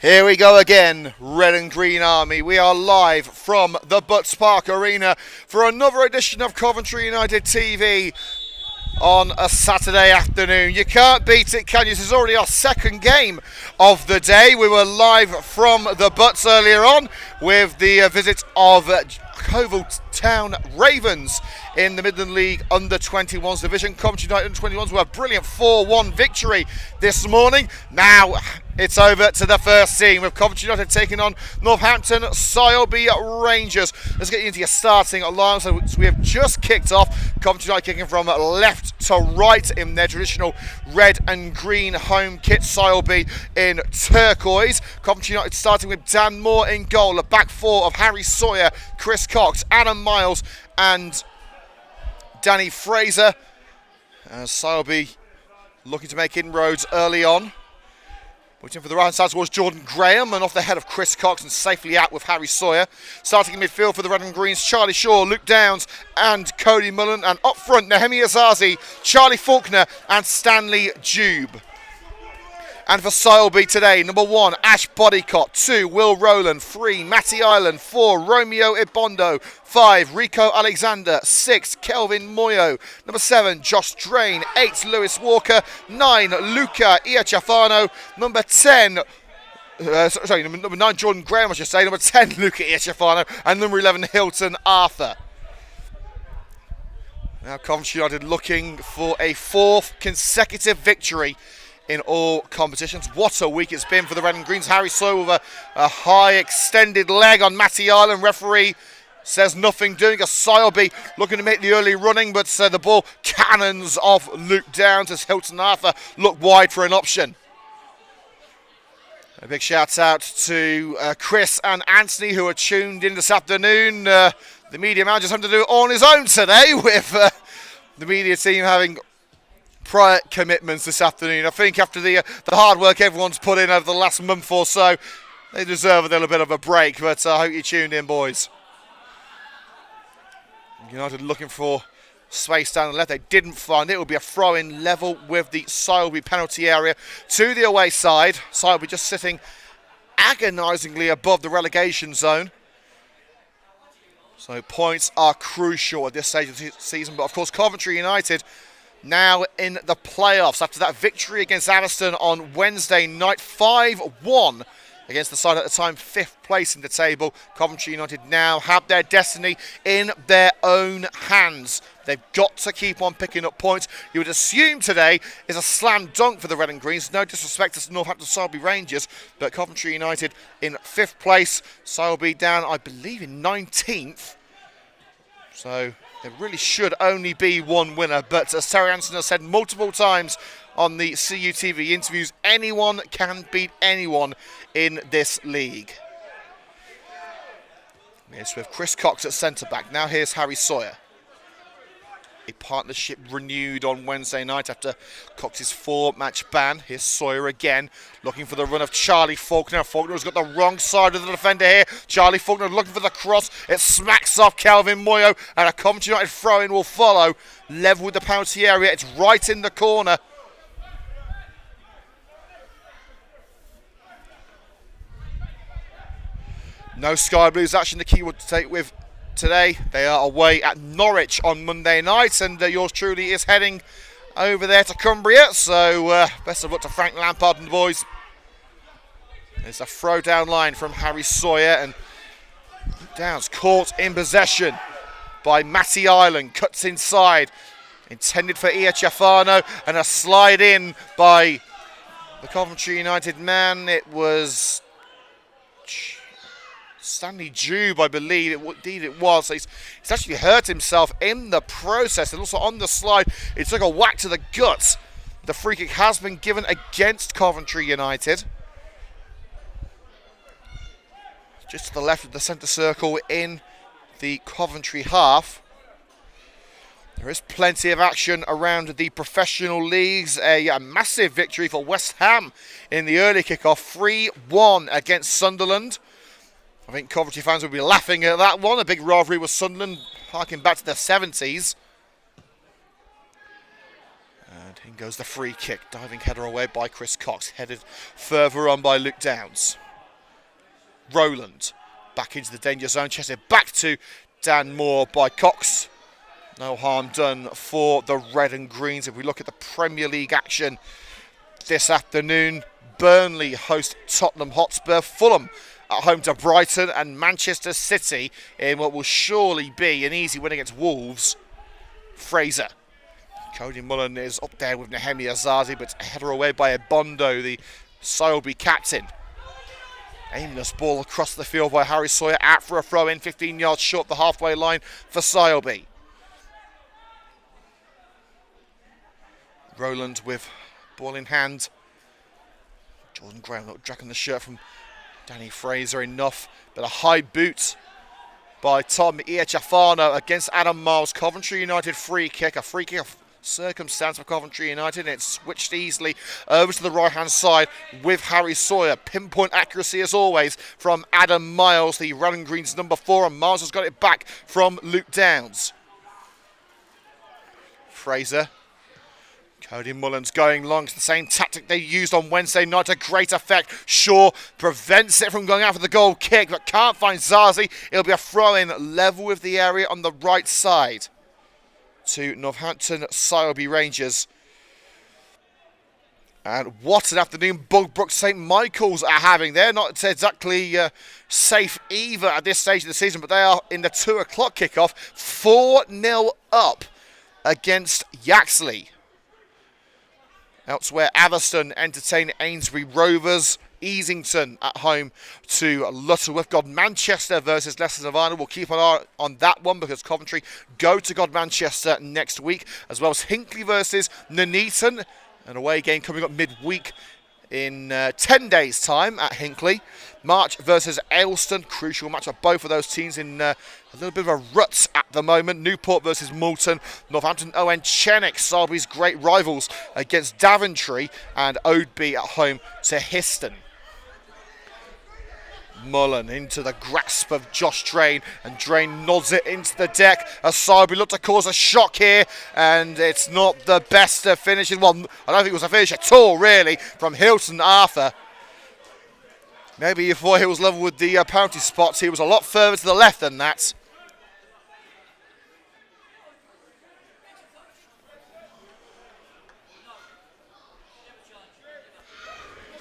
Here we go again, Red and Green Army. We are live from the Butts Park Arena for another edition of Coventry United TV on a Saturday afternoon. You can't beat it, can you? This is already our second game of the day. We were live from the Butts earlier on with the visit of Coventry Town Ravens in the Midland League Under-21s division. Coventry United Under-21s with a brilliant 4-1 victory this morning. Now it's over to the first team with Coventry United taking on Northampton Sileby Rangers. Let's get you into your starting line. So we have just kicked off. Coventry United kicking from left to right in their traditional red and green home kit. Sileby in turquoise. Coventry United starting with Dan Moore in goal. A back four of Harry Sawyer, Chris Cox, Adam Miles and Danny Fraser. Sileby looking to make inroads early on. Waiting for the right side towards Jordan Graham and off the head of Chris Cox and safely out with Harry Sawyer. Starting in midfield for the Red and Greens, Charlie Shaw, Luke Downs and Cody Mullen. And up front, Nehemi Azazi, Charlie Faulkner and Stanley Jube. And for Sileby today, number 1, Ash Bodycott, 2, Will Rowland, 3, Matty Island, 4, Romeo Ibondo, 5, Rico Alexander, 6, Kelvin Moyo, number 7, Josh Drain, 8, Lewis Walker, 9, Luca Iachafano, number 10, number 9, Jordan Graham, I should say, number 10, Luca Iachafano, and number 11, Hilton Arthur. Now Coventry United looking for a 4th consecutive victory in all competitions. What a week it's been for the Red and Greens. Harry Sawyer with a high extended leg on Matty Island. Referee says nothing doing. A Sileby looking to make the early running, but the ball cannons off Luke Downs as Hilton Arthur look wide for an option. A big shout out to Chris and Anthony who are tuned in this afternoon. The media manager's having to do it all on his own today with the media team having prior commitments this afternoon. I think after the hard work everyone's put in over the last month or so, they deserve a little bit of a break, but I hope you tuned in, boys. United looking for space down the left. They didn't find it. It will be a throw-in level with the Sileby penalty area to the away side. Sileby just sitting agonisingly above the relegation zone. So points are crucial at this stage of the season, but of course Coventry United now in the playoffs after that victory against Addiston on Wednesday night, 5-1 against the side at the time 5th place in the table. Coventry United now have their destiny in their own hands. They've got to keep on picking up points. You would assume today is a slam dunk for the Red and Greens. No disrespect to Northampton Sileby Rangers, but Coventry United in 5th place. Sileby down, I believe, in 19th. So there really should only be one winner, but as Terry Anson has said multiple times on the CUTV interviews, anyone can beat anyone in this league. Yes, with Chris Cox at centre-back. Now here's Harry Sawyer. A partnership renewed on Wednesday night after Cox's 4-match ban. Here's Sawyer again, looking for the run of Charlie Faulkner. Faulkner has got the wrong side of the defender here. Charlie Faulkner looking for the cross. It smacks off Kelvin Moyo, and a Coventry United throw-in will follow. Level with the penalty area. It's right in the corner. No Sky Blues action. The key would to take with today. They are away at Norwich on Monday night, and yours truly is heading over there to Cumbria. So best of luck to Frank Lampard and the boys. There's a throw down line from Harry Sawyer, and Downs caught in possession by Matty Island. Cuts inside, intended for Iachafano, and a slide in by the Coventry United man. It was Stanley Jube, I believe. Indeed it was. He's actually hurt himself in the process, and also on the slide it took a whack to the gut. The free kick has been given against Coventry United. Just to the left of the centre circle in the Coventry half. There is plenty of action around the professional leagues. A massive victory for West Ham in the early kickoff, 3-1 against Sunderland. I think Coventry fans will be laughing at that one. A big rivalry with Sunderland, harking back to the 70s. And in goes the free kick. Diving header away by Chris Cox. Headed further on by Luke Downs. Rowland back into the danger zone, chested back to Dan Moore by Cox. No harm done for the red and greens. If we look at the Premier League action this afternoon, Burnley host Tottenham Hotspur, Fulham at home to Brighton, and Manchester City in what will surely be an easy win against Wolves. Fraser. Cody Mullen is up there with Nehemiah Zazi, but header away by Ebondo, the Sileby captain. Aimless ball across the field by Harry Sawyer, out for a throw in, 15 yards short the halfway line for Sileby. Rowland with ball in hand. Jordan Graham not dragging the shirt from Danny Fraser enough, but a high boot by Tom Iachafano against Adam Miles. Coventry United free kick of circumstance for Coventry United, and it switched easily over to the right hand side with Harry Sawyer. Pinpoint accuracy as always from Adam Miles, the red and greens number 4, and Miles has got it back from Luke Downs. Fraser. Cody Mullins going long to the same tactic they used on Wednesday night to great effect. Shaw prevents it from going out for the goal kick, but can't find Zazi. It'll be a throw-in level with the area on the right side to Northampton Sileby Rangers. And what an afternoon Bugbrook St Michael's are having. They're not exactly safe either at this stage of the season, but they are in the 2 o'clock kickoff, 4-0 up against Yaxley. Elsewhere, Atherstone entertain Ainsbury Rovers. Easington at home to Lutterworth. God Manchester versus Leicester Nirvana. We'll keep an eye on that one because Coventry go to God Manchester next week, as well as Hinckley versus Nuneaton. An away game coming up midweek in 10 days' time at Hinckley. March versus Ayleston. Crucial match of both of those teams in a little bit of a rut at the moment. Newport versus Moulton. Northampton Owen Chennick, Sarby's great rivals against Daventry, and Oadby at home to Histon. Mullen into the grasp of Josh Drain, and Drain nods it into the deck as Sarby looked to cause a shock here, and it's not the best of finishing. Well, I don't think it was a finish at all really from Hilton Arthur. Maybe you thought he was level with the penalty spots. He was a lot further to the left than that.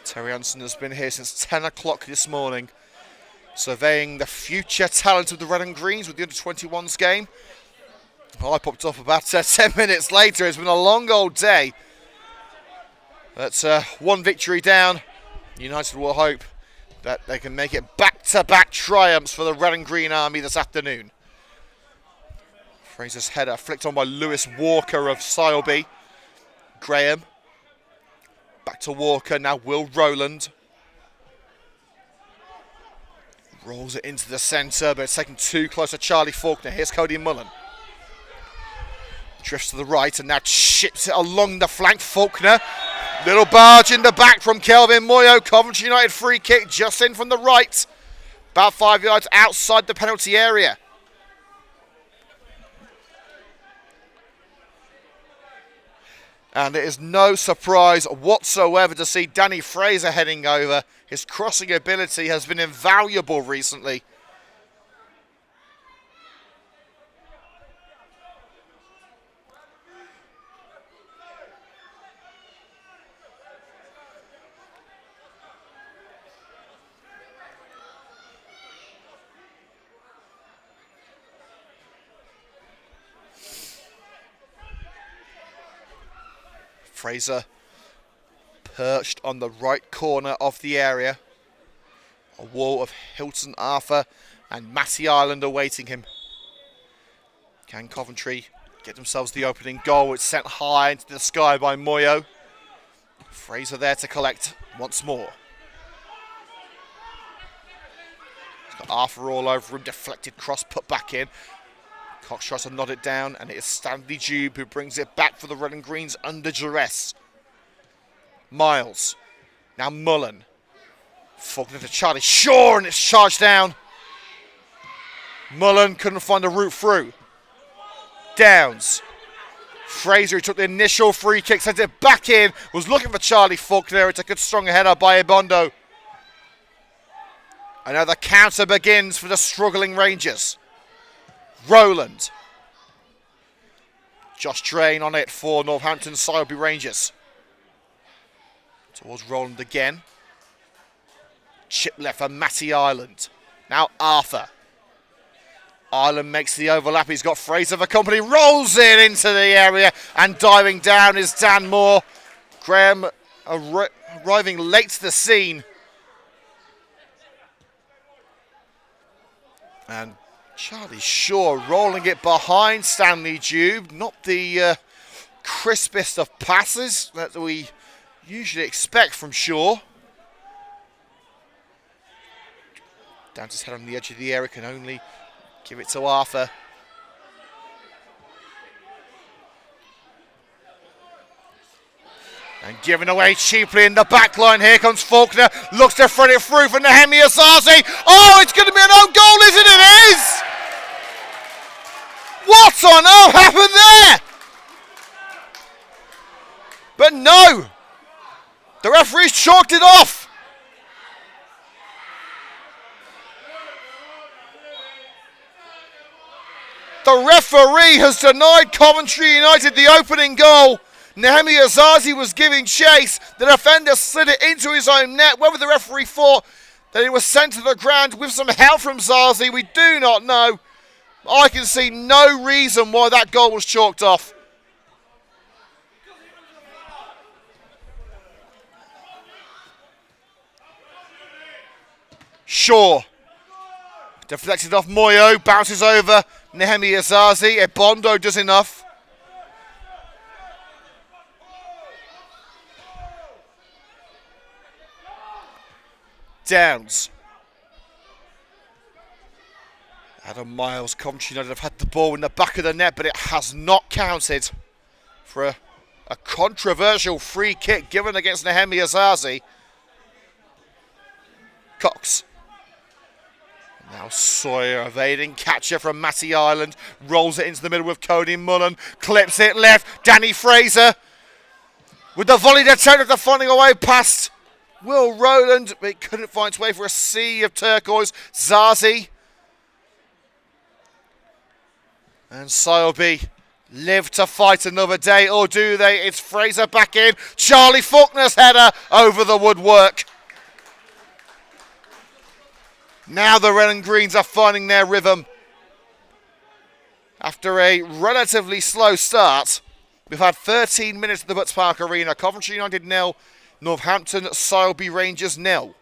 Terry Hansen has been here since 10 o'clock this morning, surveying the future talent of the Red and Greens with the Under-21s game. Well, I popped up about 10 minutes later. It's been a long old day. That's one victory down. United will hope that they can make it back-to-back triumphs for the Red and Green Army this afternoon. Fraser's header flicked on by Lewis Walker of Sileby. Graham. Back to Walker, now Will Rowland. Rolls it into the centre, but it's taken too close to Charlie Faulkner. Here's Cody Mullen. Drifts to the right and now chips it along the flank. Faulkner. Little barge in the back from Kelvin Moyo. Coventry United free kick just in from the right. About 5 yards outside the penalty area. And it is no surprise whatsoever to see Danny Fraser heading over. His crossing ability has been invaluable recently. Fraser perched on the right corner of the area. A wall of Hilton Arthur and Matty Island awaiting him. Can Coventry get themselves the opening goal? It's sent high into the sky by Moyo. Fraser there to collect once more. He's got Arthur all over him. Deflected cross put back in. Cox tries to nod it down, and it is Stanley Jube who brings it back for the Red and Greens under duress. Miles. Now Mullen. Faulkner to Charlie Shaw, and it's charged down. Mullen couldn't find a route through. Downs. Fraser, who took the initial free kick, sent it back in, was looking for Charlie Faulkner. It's a good strong header by Ebondo. And now the counter begins for the struggling Rangers. Rowland. Josh Drain on it for Northampton Sileby Rangers. Towards Rowland again. Chip left for Matty Ireland. Now Arthur. Ireland makes the overlap. He's got Fraser for company. Rolls it into the area. And diving down is Dan Moore. Graham arriving late to the scene. And Charlie Shaw rolling it behind Stanley Dube. Not the crispest of passes that we usually expect from Shaw. Down his head on the edge of the area, can only give it to Arthur. And given away cheaply in the back line. Here comes Faulkner. Looks to thread it through for Nehemiah Zazi. Oh, it's going to be an own goal, isn't it? It is! What on earth happened there? But no! The referee's chalked it off. The referee has denied Coventry United the opening goal. Nehemiah Zazi was giving chase. The defender slid it into his own net. Whether the referee thought that it was sent to the ground with some help from Zazi, we do not know. I can see no reason why that goal was chalked off. Shaw. Deflected off Moyo. Bounces over Nehemiah Zazi. Ebondo does enough. Downs. Adam Miles, Coventry United have had the ball in the back of the net, but it has not counted for a controversial free kick given against Nehemiah Zazi. Cox. Now Sawyer evading, catcher from Matty Ireland, rolls it into the middle with Cody Mullen, clips it left, Danny Fraser with the volleyed attempt after finding a way past Will Rowland, but it couldn't find its way for a sea of turquoise. Zazi. And Sileby live to fight another day, or do they? It's Fraser back in. Charlie Faulkner's header over the woodwork. Now the red and greens are finding their rhythm. After a relatively slow start, we've had 13 minutes at the Butts Park Arena. Coventry United 0, Northampton Sileby Rangers 0.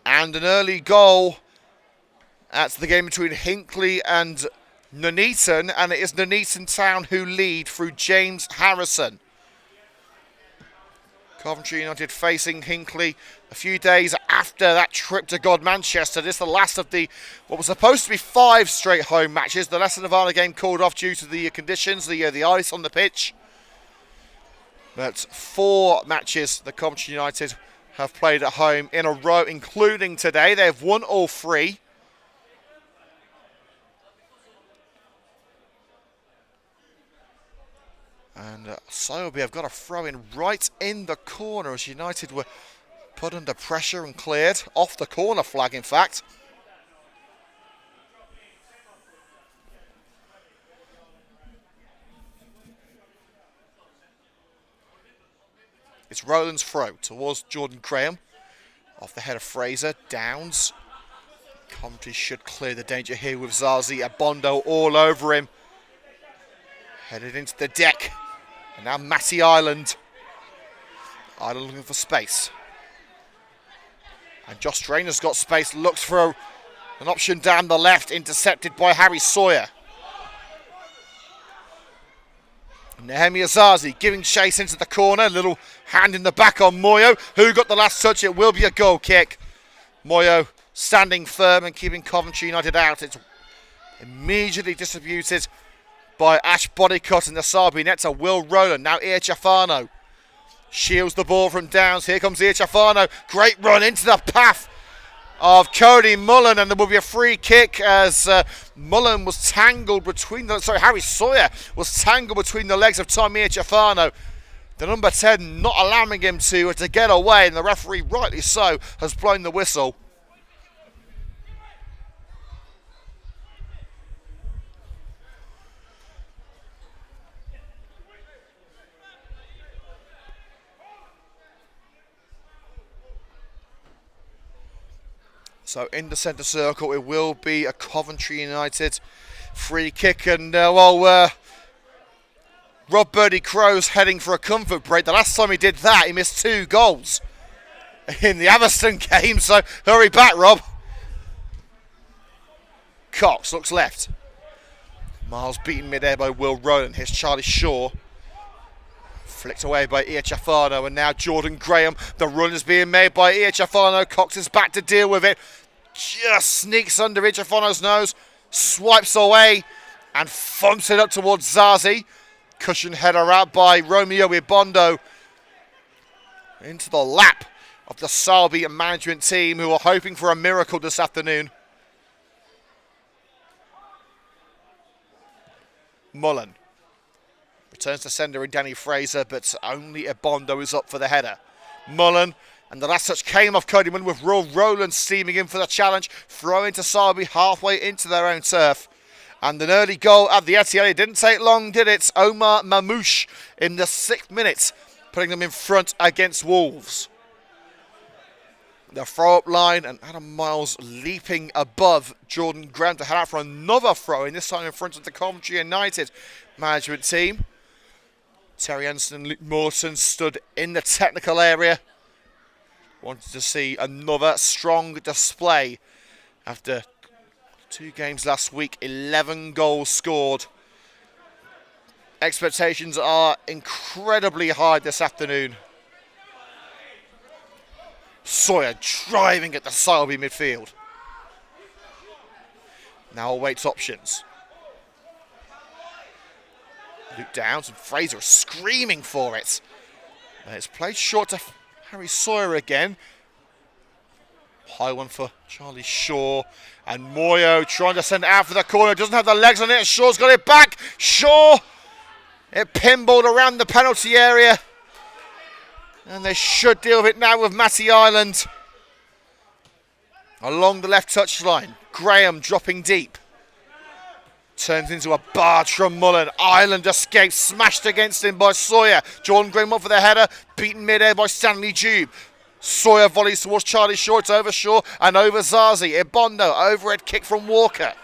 And an early goal at the game between Hinckley and Nuneaton, and it is Nuneaton Town who lead through James Harrison. Coventry United facing Hinckley a few days after that trip to God Manchester. This is the last of the what was supposed to be 5 straight home matches. The Leicester Nirvana game called off due to the conditions, the ice on the pitch. But 4 matches the Coventry United have played at home in a row, including today. They've won all 3. And Sileby have got a throw in right in the corner as United were put under pressure and cleared. Off the corner flag, in fact. It's Rowland's throw towards Jordan Graham. Off the head of Fraser. Downs. Coventry should clear the danger here with Zazi. Ebondo all over him. Headed into the deck. And now Matty Ireland. Ireland looking for space. And Josh Drainer's got space. Looks for an option down the left. Intercepted by Harry Sawyer. Nehemiah Zazi giving chase into the corner. Little hand in the back on Moyo. Who got the last touch? It will be a goal kick. Moyo standing firm and keeping Coventry United out. It's immediately distributed by Ash Bodycutt in the Sileby net to Will Rowland. Now Iachafano shields the ball from Downs. Here comes Iachafano. Great run into the path of Cody Mullen, and there will be a free kick as Mullen was tangled between Harry Sawyer was tangled between the legs of Tom Iachafano. The number 10 not allowing him to get away, and the referee, rightly so, has blown the whistle. So in the centre circle, it will be a Coventry United free kick. And, Rob Birdie Crow's heading for a comfort break. The last time he did that, he missed 2 goals in the Aviston game. So hurry back, Rob. Cox looks left. Miles beaten mid-air by Will Rowland. Here's Charlie Shaw. Flicked away by Iachafano, and now Jordan Graham. The run is being made by Iachafano. Cox is back to deal with it. Just sneaks under Iachafano's nose, swipes away, and thumps it up towards Zazi. Cushion header out by Romeo Ibondo into the lap of the Sileby management team, who are hoping for a miracle this afternoon. Mullen returns to sender in Danny Fraser, but only Ibondo is up for the header. Mullen, and the last touch came off Cody Mullen, with Will Rowland steaming in for the challenge, throwing to Sileby halfway into their own turf. And an early goal at the Etihad. It didn't take long, did it? Omar Mamouche in the 6th minute, putting them in front against Wolves. The throw-up line, and Adam Miles leaping above Jordan Graham to head out for another throw-in, this time in front of the Coventry United management team. Terry Anderson and Luke Morton stood in the technical area. Wanted to see another strong display after 2 games last week, 11 goals scored. Expectations are incredibly high this afternoon. Sawyer driving at the Sileby midfield. Now awaits options. Luke Downs and Fraser are screaming for it. And it's played short to Harry Sawyer again. High one for Charlie Shaw. And Moyo trying to send it out for the corner. Doesn't have the legs on it. Shaw's got it back. Shaw. It pinballed around the penalty area. And they should deal with it now with Matty Ireland. Along the left touchline. Graham dropping deep. Turns into a barge from Mullen. Ireland escapes, smashed against him by Sawyer. Jordan Graham up for the header, beaten mid-air by Stanley Jube. Sawyer volleys towards Charlie Shaw. It's over Shaw and over Zazi. Ibondo, overhead kick from Walker.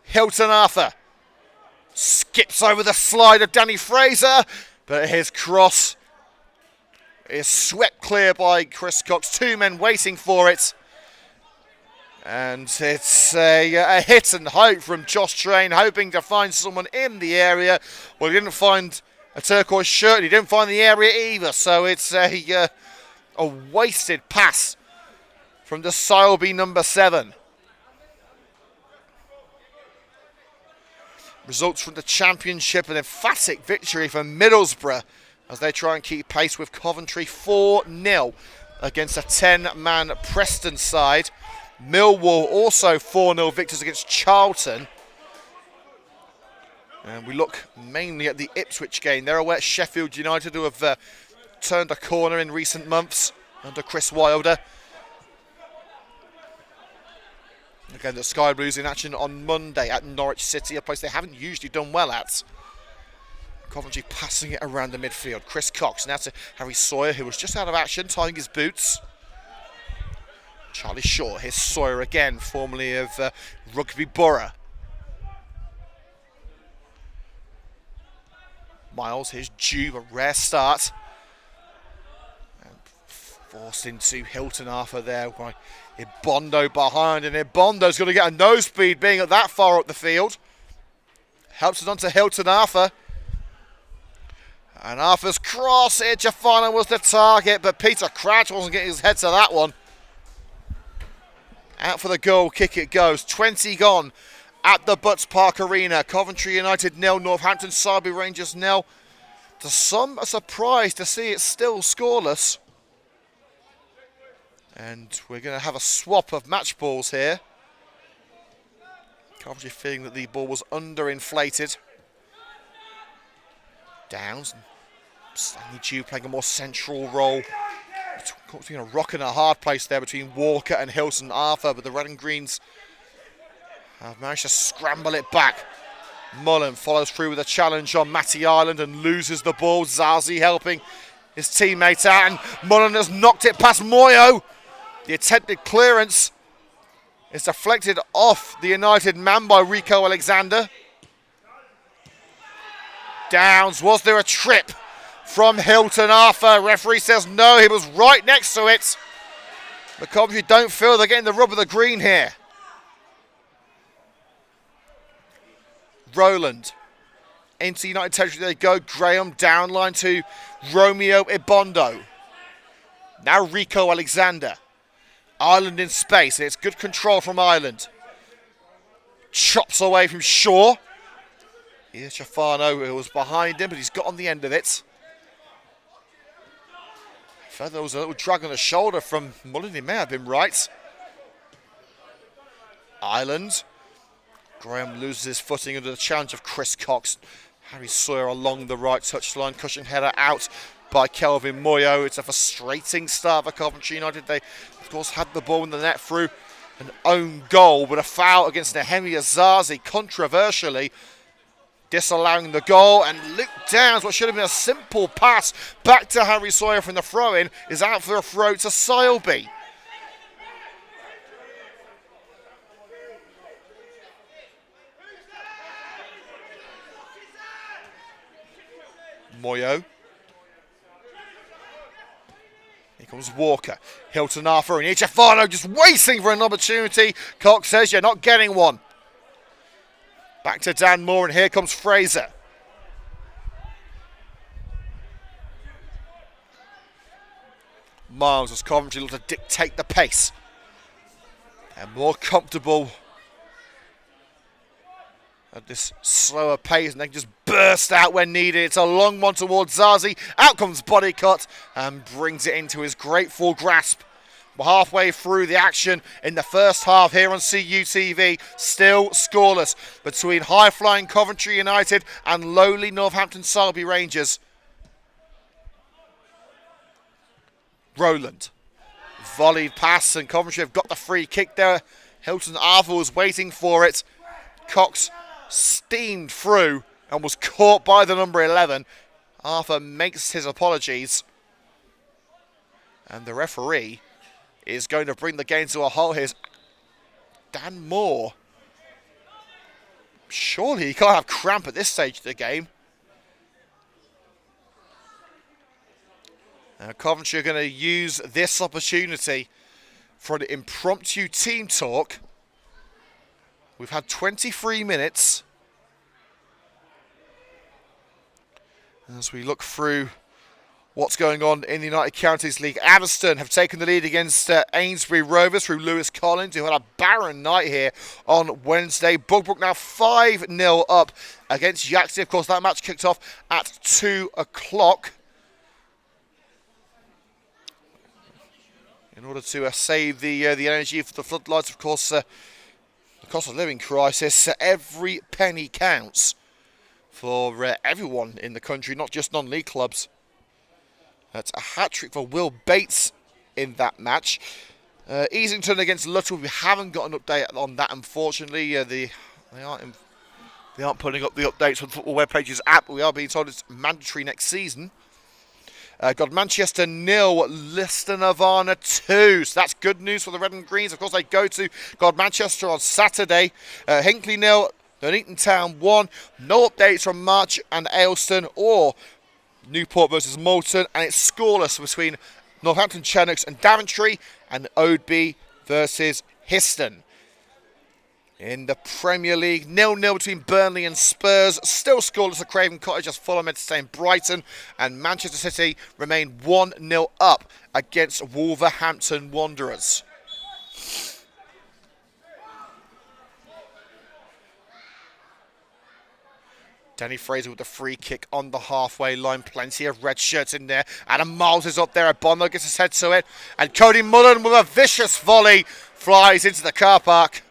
Hilton Arthur skips over the slide of Danny Fraser, but his cross is swept clear by Chris Cox. 2 men waiting for it. And it's a hit and hope from Josh Train, hoping to find someone in the area. Well, he didn't find a turquoise shirt. He didn't find the area either. So it's a wasted pass from the Sileby number 7. Results from the Championship, an emphatic victory for Middlesbrough as they try and keep pace with Coventry. 4-0 against a 10-man Preston side. Millwall also 4-0 victors against Charlton. And we look mainly at the Ipswich game. They're away at Sheffield United, who have turned a corner in recent months under Chris Wilder. Again, the Sky Blues in action on Monday at Norwich City, a place they haven't usually done well at. Coventry passing it around the midfield. Chris Cox now to Harry Sawyer, who was just out of action, tying his boots. Charlie Shaw, here's Sawyer again, formerly of Rugby Borough. Miles, here's Jube, a rare start. And forced into Hilton Arthur there by Ibondo behind, and Ibondo's going to get a nose speed being at that far up the field. Helps it on to Hilton Arthur. And Arthur's cross, Iachafano was the target, but Peter Crouch wasn't getting his head to that one. Out for the goal kick it goes. 20 gone at the Butts Park Arena. Coventry United 0, Northampton Sileby Rangers 0. To some, a surprise to see it still scoreless. And we're going to have a swap of match balls here. Coventry feeling that the ball was underinflated. Downs. Stanley Dew playing a more central role. Between a rock and a hard place there between Walker and Hilton Arthur, but the Red and Greens have managed to scramble it back. Mullen follows through with a challenge on Matty Ireland and loses the ball. Zazi helping his teammate out, and Mullen has knocked it past Moyo. The attempted clearance is deflected off the United man by Rico Alexander. Downs, was there a trip from Hilton Arthur? Referee says no, he was right next to it. The Coventry don't feel they're getting the rub of the green here. Rowland. Into United territory they go. Graham down line to Romeo Ibondo. Now Rico Alexander. Ireland in space. It's good control from Ireland. Chops away from Shaw. Here's Shafano, who was behind him, but he's got on the end of it. I felt there was a little drag on the shoulder from Mullen. He may have been right. Ireland. Graham loses his footing under the challenge of Chris Cox. Harry Sawyer along the right touchline. Cushion header out by Kelvin Moyo. It's a frustrating start for Coventry United. They, of course, had the ball in the net through an own goal, but a foul against Nehemi Azazi, controversially disallowing the goal. And Luke Downs, what should have been a simple pass back to Harry Sawyer from the throw-in, is out for a throw to Sileby. Moyo. Here comes Walker. Hilton Arthur and Echefano just waiting for an opportunity. Cox says you're not getting one. Back to Dan Moore, and here comes Fraser. Miles as Coventry look to dictate the pace. They're more comfortable at this slower pace, and they can just burst out when needed. It's a long one towards Zazi. Out comes Bodycut and brings it into his grateful grasp. We're halfway through the action in the first half here on CUTV. Still scoreless between high-flying Coventry United and lowly Northampton Sileby Rangers. Rowland. Volleyed pass, and Coventry have got the free kick there. Hilton Arthur was waiting for it. Cox steamed through and was caught by the number 11. Arthur makes his apologies. And the referee is going to bring the game to a halt. Here's Dan Moore. Surely he can't have cramp at this stage of the game. Now Coventry are going to use this opportunity for an impromptu team talk. We've had 23 minutes. As we look through what's going on in the United Counties League, Addiston have taken the lead against Ainsbury Rovers through Lewis Collins, who had a barren night here on Wednesday. Bugbrook now 5-0 up against Yaxley. Of course, that match kicked off at 2 o'clock. In order to save the energy for the floodlights, of course, the cost of living crisis, every penny counts for everyone in the country, not just non-league clubs. That's a hat-trick for Will Bates in that match. Easington against Luttle, we haven't got an update on that, unfortunately. They aren't putting up the updates on the Football Web Pages app, but we are being told it's mandatory next season. Got Manchester 0, Leicester Nirvana 2. So that's good news for the Red and Greens. Of course, they go to Manchester on Saturday. Hinckley 0, Nuneaton Town 1. No updates from March and Ayleston or Newport versus Moulton. And it's scoreless between Northampton Chenocks and Daventry, and Oadby versus Histon. In the Premier League, 0-0 between Burnley and Spurs. Still scoreless at Craven Cottage as Fulham entertain Brighton. And Manchester City remain 1-0 up against Wolverhampton Wanderers. Danny Fraser with the free kick on the halfway line. Plenty of red shirts in there. Adam Miles is up there. Bono gets his head to it. And Cody Mullen with a vicious volley flies into the car park.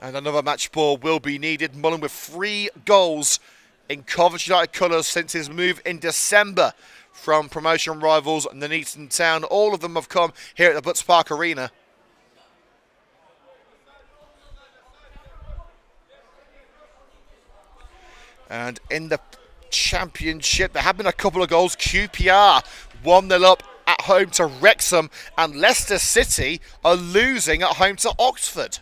And another match ball will be needed. Mullen with 3 goals in Coventry United colours since his move in December from promotion rivals Nuneaton Town. All of them have come here at the Butts Park Arena. And in the Championship, there have been a couple of goals. QPR 1-0 up at home to Wrexham, and Leicester City are losing at home to Oxford.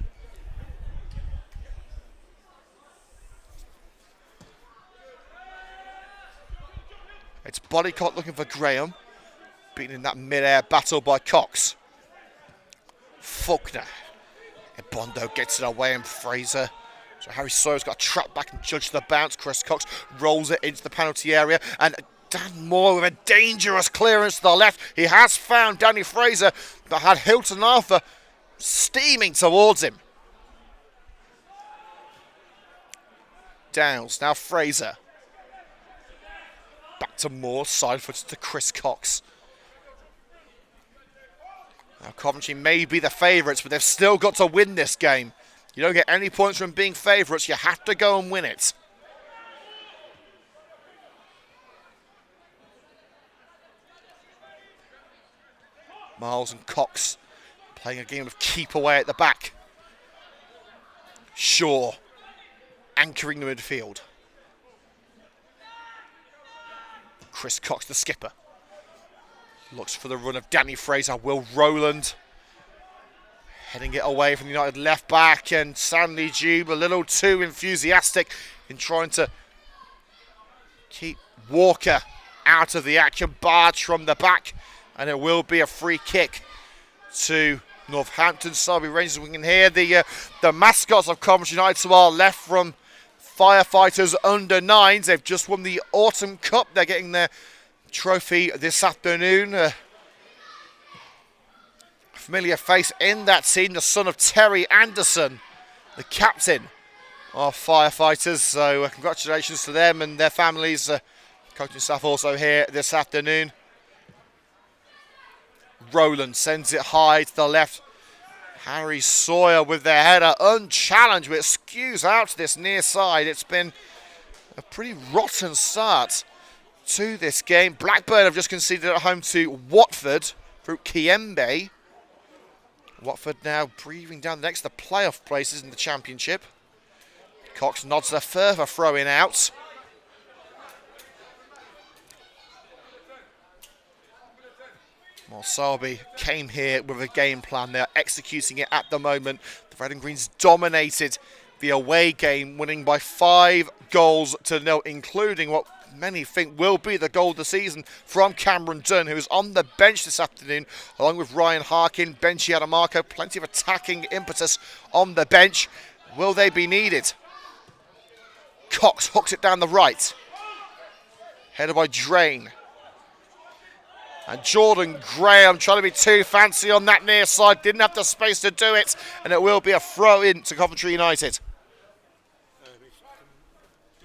It's Bodycott looking for Graham, beaten in that mid-air battle by Cox. Faulkner. Bondo gets it away, and Fraser. So Harry Sawyer's got to trap back and judge the bounce. Chris Cox rolls it into the penalty area, and Dan Moore with a dangerous clearance to the left. He has found Danny Fraser, but had Hilton Arthur steaming towards him. Downs, now Fraser. Back to Moore, side footed to Chris Cox. Now Coventry may be the favourites, but they've still got to win this game. You don't get any points from being favourites. You have to go and win it. Miles and Cox playing a game of keep away at the back. Shaw anchoring the midfield. Chris Cox, the skipper, looks for the run of Danny Fraser. Will Rowland heading it away from the United left back, and Stanley Jube a little too enthusiastic in trying to keep Walker out of the action. Barge from the back, and it will be a free kick to Northampton Sileby Rangers. We can hear the mascots of Coventry United to our left from Firefighters under 9s. They've just won the Autumn Cup. They're getting their trophy this afternoon. Familiar face in that team, the son of Terry Anderson, the captain of Firefighters. So congratulations to them and their families. Coaching staff also here this afternoon. Rowland sends it high to the left. Harry Sawyer with their header unchallenged, but it skews out to this near side. It's been a pretty rotten start to this game. Blackburn have just conceded at home to Watford through Kiembe. Watford now breathing down the next to the playoff places in the Championship. Cox nods a further throw-in out. Well, Sileby came here with a game plan. They're executing it at the moment. The Red and Greens dominated the away game, winning by 5 goals to 0, including what many think will be the goal of the season from Cameron Dunn, who is on the bench this afternoon, along with Ryan Harkin, Benchy Adamarco. Plenty of attacking impetus on the bench. Will they be needed? Cox hooks it down the right. Headed by Drain. And Jordan Graham trying to be too fancy on that near side. Didn't have the space to do it. And it will be a throw in to Coventry United. Do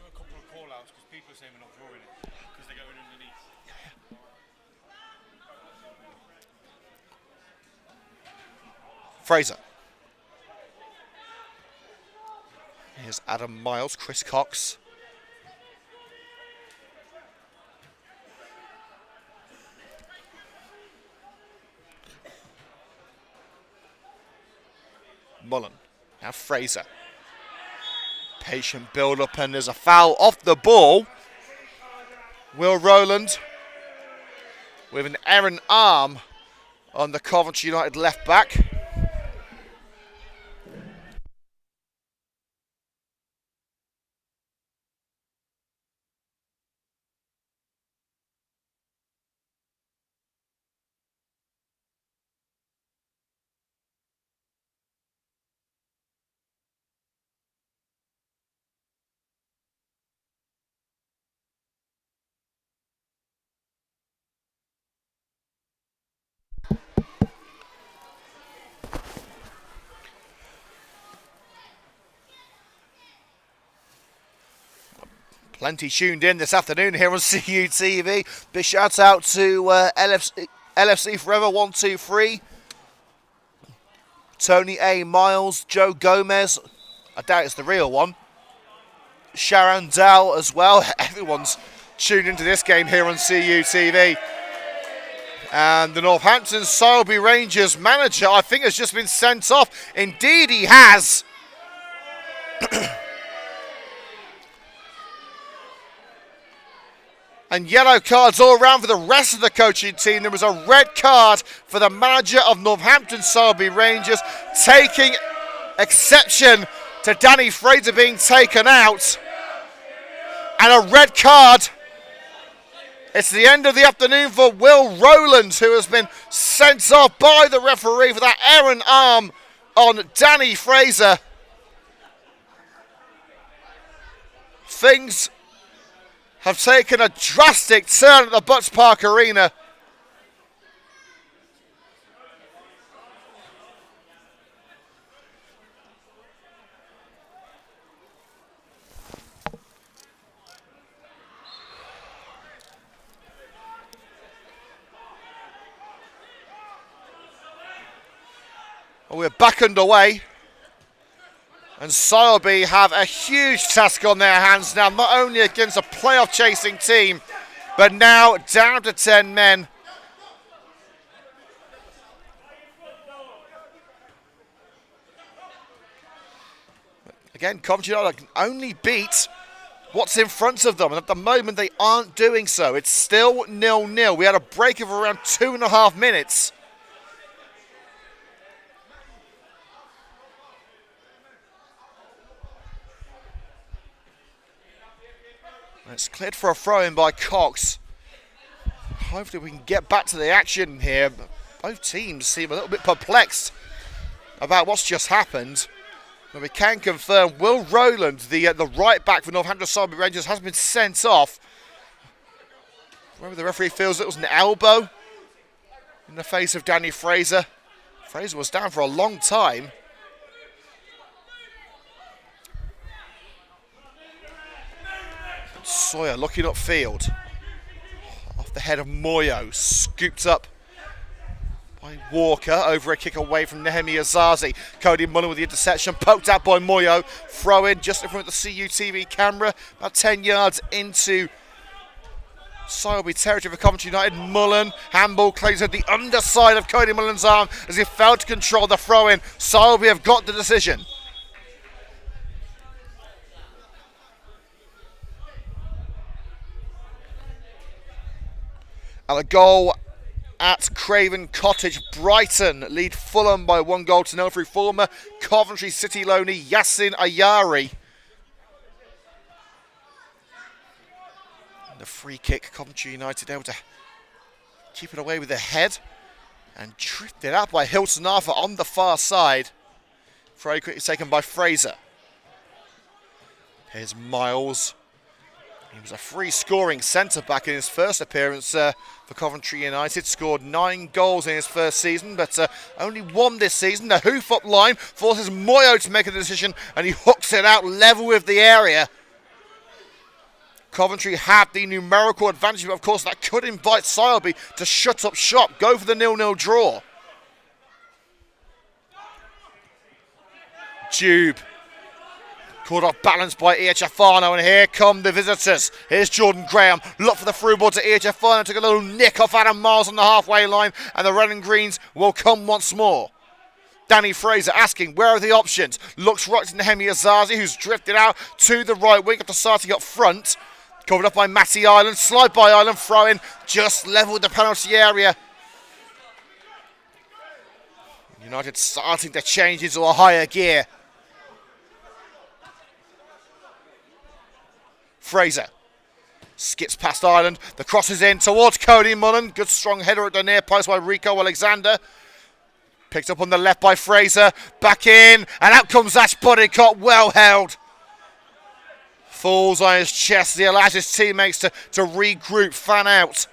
a couple of call-outs because people are saying we're not drawing it because they're going underneath. Fraser. Here's Adam Miles, Chris Cox. Mullen. Now Fraser. Patient build-up, and there's a foul off the ball. Will Rowland with an errant arm on the Coventry United left back. Plenty tuned in this afternoon here on CUTV. Big shout out to LFC Forever 123. Tony A. Miles, Joe Gomez. I doubt it's the real one. Sharandel as well. Everyone's tuned into this game here on CUTV. And the Northampton Sileby Rangers manager, I think, has just been sent off. Indeed, he has. And yellow cards all around for the rest of the coaching team. There was a red card for the manager of Northampton Sileby Rangers, taking exception to Danny Fraser being taken out. And a red card. It's the end of the afternoon for Will Rowland, who has been sent off by the referee for that errant arm on Danny Fraser. Things have taken a drastic turn at the Butts Park Arena. We're back underway. And Sileby have a huge task on their hands now, not only against a playoff chasing team, but now down to 10 men. Again, Coventry can only beat what's in front of them, and at the moment they aren't doing so. It's still 0-0. We had a break of around 2.5 minutes. It's cleared for a throw-in by Cox. Hopefully we can get back to the action here. Both teams seem a little bit perplexed about what's just happened. But we can confirm Will Rowland, the right back for Northampton Sileby Rangers, has been sent off. Whether the referee feels it was an elbow in the face of Danny Fraser. Fraser was down for a long time. Sawyer looking upfield. Off the head of Moyo. Scooped up by Walker. Over a kick away from Nehemiah Zazi. Cody Mullen with the interception. Poked out by Moyo. Throw in just in front of the CUTV camera. About 10 yards into Sileby territory for Coventry United. Mullen. Handball claims at the underside of Cody Mullen's arm as he failed to control the throw in. Sileby have got the decision. And a goal at Craven Cottage. Brighton lead Fulham by 1-0 through former Coventry City loanee Yassin Ayari. And the free kick, Coventry United able to keep it away with their head and drifted out by Hilton Arthur on the far side. Very quickly taken by Fraser. Here's Miles. He was a free scoring centre-back in his first appearance for Coventry United. Scored 9 goals in his first season, but only one this season. The hoof-up line forces Moyo to make a decision, and he hooks it out level with the area. Coventry had the numerical advantage, but of course that could invite Sileby to shut up shop, go for the 0-0 draw. Jube. Caught off balance by Iachafano, and here come the visitors. Here's Jordan Graham. Look for the through ball to Iachafano. Took a little nick off Adam Miles on the halfway line, and the red and greens will come once more. Danny Fraser asking, where are the options? Looks right to Nehemiah Zazi, who's drifted out to the right wing after starting up front. Covered up by Matty Ireland. Slide by Ireland, throw in. Just levelled the penalty area. United starting to change into a higher gear. Fraser skips past Ireland. The cross is in towards Cody Mullen. Good strong header at the near post by Rico Alexander. Picked up on the left by Fraser. Back in. And out comes Ash Bodycott. Well held. Falls on his chest. He allows his teammates to regroup, fan out.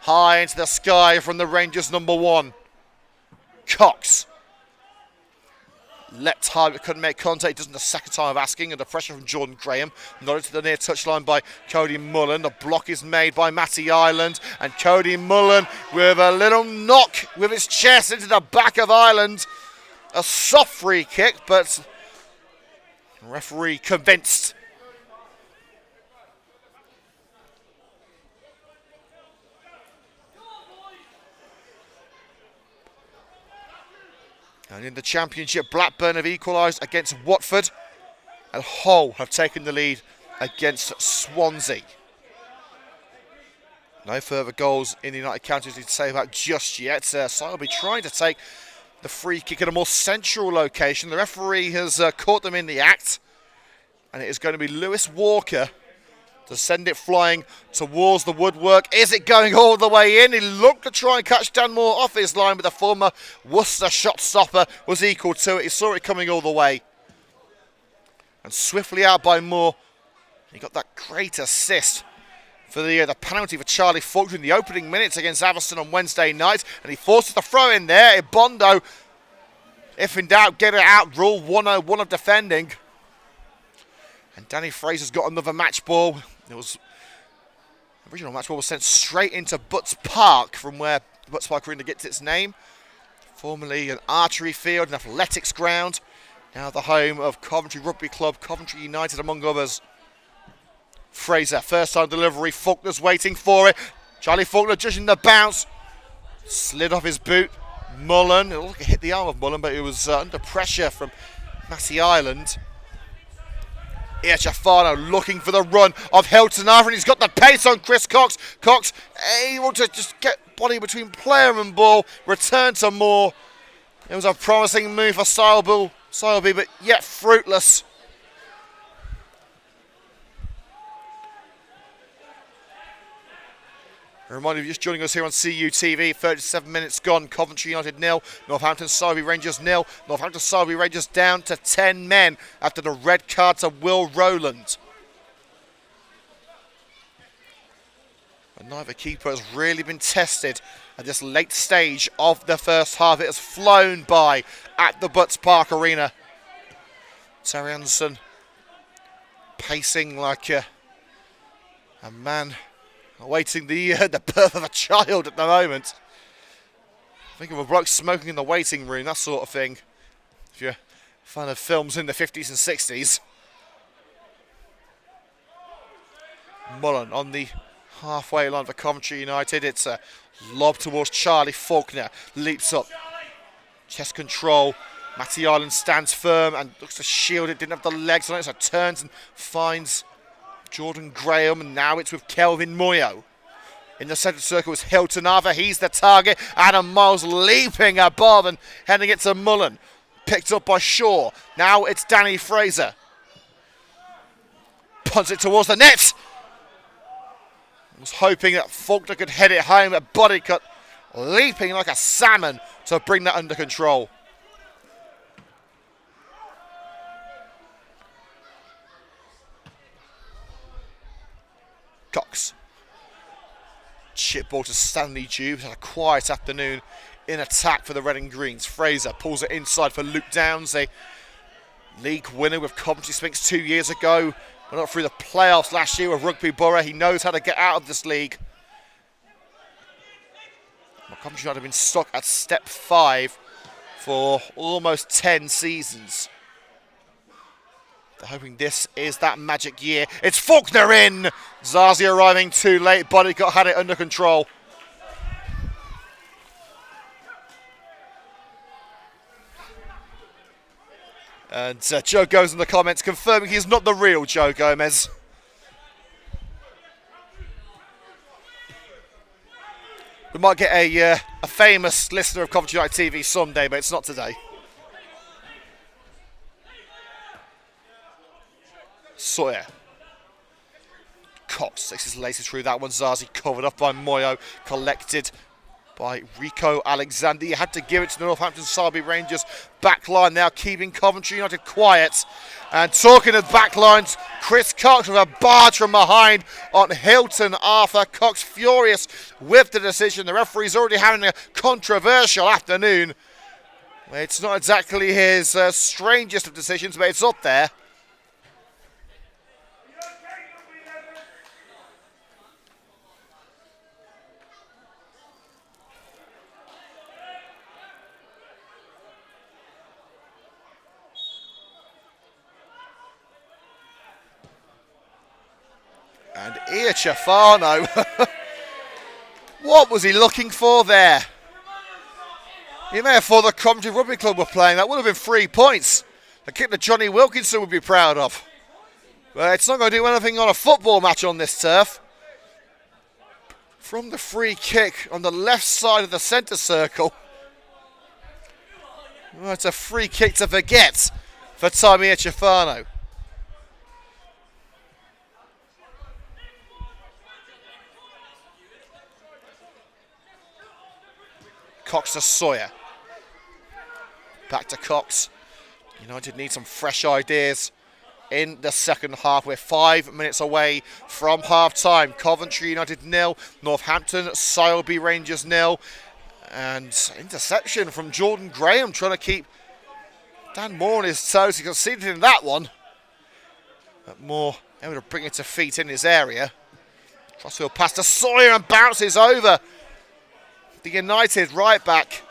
High into the sky from the Rangers number 1. Cox. Leapt high but couldn't make contact. He doesn't the second time of asking, under pressure from Jordan Graham. Nodded to the near touchline by Cody Mullen. The block is made by Matty Ireland, and Cody Mullen with a little knock with his chest into the back of Ireland. A soft free kick, but Referee convinced. And in the Championship, Blackburn have equalised against Watford, and Hull have taken the lead against Swansea. No further goals in the United Counties to say about just yet. Sileby trying to take the free kick at a more central location. The referee has caught them in the act, and it is going to be Lewis Walker to send it flying towards the woodwork. Is it going all the way in? He looked to try and catch Dan Moore off his line, but the former Worcester shot stopper was equal to it. He saw it coming all the way. And swiftly out by Moore. He got that great assist for the penalty for Charlie Faulkner in the opening minutes against Aviston on Wednesday night. And he forces the throw in there. Ibondo, if in doubt, get it out. Rule 101 of defending. And Danny Fraser's got another match ball. The original match ball was sent straight into Butts Park, from where Butts Park Arena gets its name. Formerly an archery field, an athletics ground. Now the home of Coventry Rugby Club, Coventry United among others. Fraser, first time delivery, Faulkner's waiting for it. Charlie Faulkner judging the bounce. Slid off his boot. Mullen, it hit the arm of Mullen, but it was under pressure from Matty Ireland. Iachafano looking for the run of Hilton Arthur, and he's got the pace on Chris Cox. Cox able to just get body between player and ball, return to Moore. It was a promising move for Sileby, but yet fruitless. A reminder, if you're just joining us here on CUTV, 37 minutes gone, Coventry United 0, Northampton Sileby Rangers 0. Northampton Sileby Rangers down to 10 men after the red card to Will Rowland. And neither keeper has really been tested at this late stage of the first half. It has flown by at the Butts Park Arena. Terry Anderson pacing like a man awaiting the birth of a child at the moment. Think of a bloke smoking in the waiting room, that sort of thing. If you're a fan of films in the 50s and 60s. Mullen on the halfway line for Coventry United. It's a lob towards Charlie Faulkner. Leaps up. Chest control. Matty Ireland stands firm and looks to shield it. Didn't have the legs on it, so turns and finds Jordan Graham, and now it's with Kelvin Moyo. In the centre circle is Hilton Arthur. He's the target. Adam Miles leaping above and heading it to Mullen. Picked up by Shaw. Now it's Danny Fraser. Punts it towards the net. Was hoping that Faulkner could head it home. A body cut, leaping like a salmon to bring that under control. Cox. Chip ball to Stanley Dubes. Had a quiet afternoon in attack for the Red and Greens. Fraser pulls it inside for Luke Downs, a league winner with Coventry Sphinx 2 years ago. Went up through the playoffs last year with Rugby Borough. He knows how to get out of this league. Coventry United have been stuck at step 5 for almost 10 seasons. They're hoping this is that magic year. It's Faulkner in! Zazi arriving too late. Bodycott had it under control. And Joe Gomez in the comments confirming he's not the real Joe Gomez. We might get a famous listener of Coventry United TV someday, but it's not today. Sawyer. Cox takes his laces through that one. Zazi covered up by Moyo. Collected by Rico Alexander. You had to give it to the Northampton Sileby Rangers back line now, keeping Coventry United quiet. And talking of back lines, Chris Cox with a barge from behind on Hilton Arthur. Cox furious with the decision. The referee's already having a controversial afternoon. It's not exactly his strangest of decisions, but it's up there. And Iachafano, what was he looking for there? He may have thought the Coventry Rugby Club were playing. That would have been 3 points. The kick that Johnny Wilkinson would be proud of. But it's not going to do anything on a football match on this turf. From the free kick on the left side of the centre circle. Well, it's a free kick to forget for Tommy Iachafano. Cox to Sawyer. Back to Cox. United need some fresh ideas in the second half. We're 5 minutes away from half time. Coventry United 0, Northampton Sileby Rangers 0. And interception from Jordan Graham trying to keep Dan Moore on his toes. He conceded in that one. But Moore able to bring it to feet in his area. Crossfield pass to Sawyer and bounces over the United right back.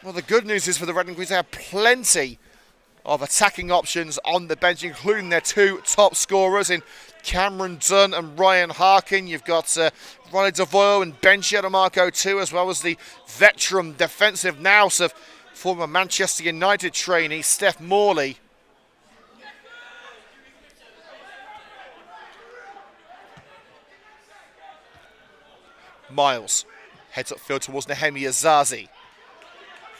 Well, the good news is for the Red and Greens, they have plenty of attacking options on the bench, including their two top scorers in Cameron Dunn and Ryan Harkin. You've got Ronnie Devoyo and Ben Marco too, as well as the veteran defensive nous of former Manchester United trainee Steph Morley. Miles heads upfield towards Nehemiah Zazi.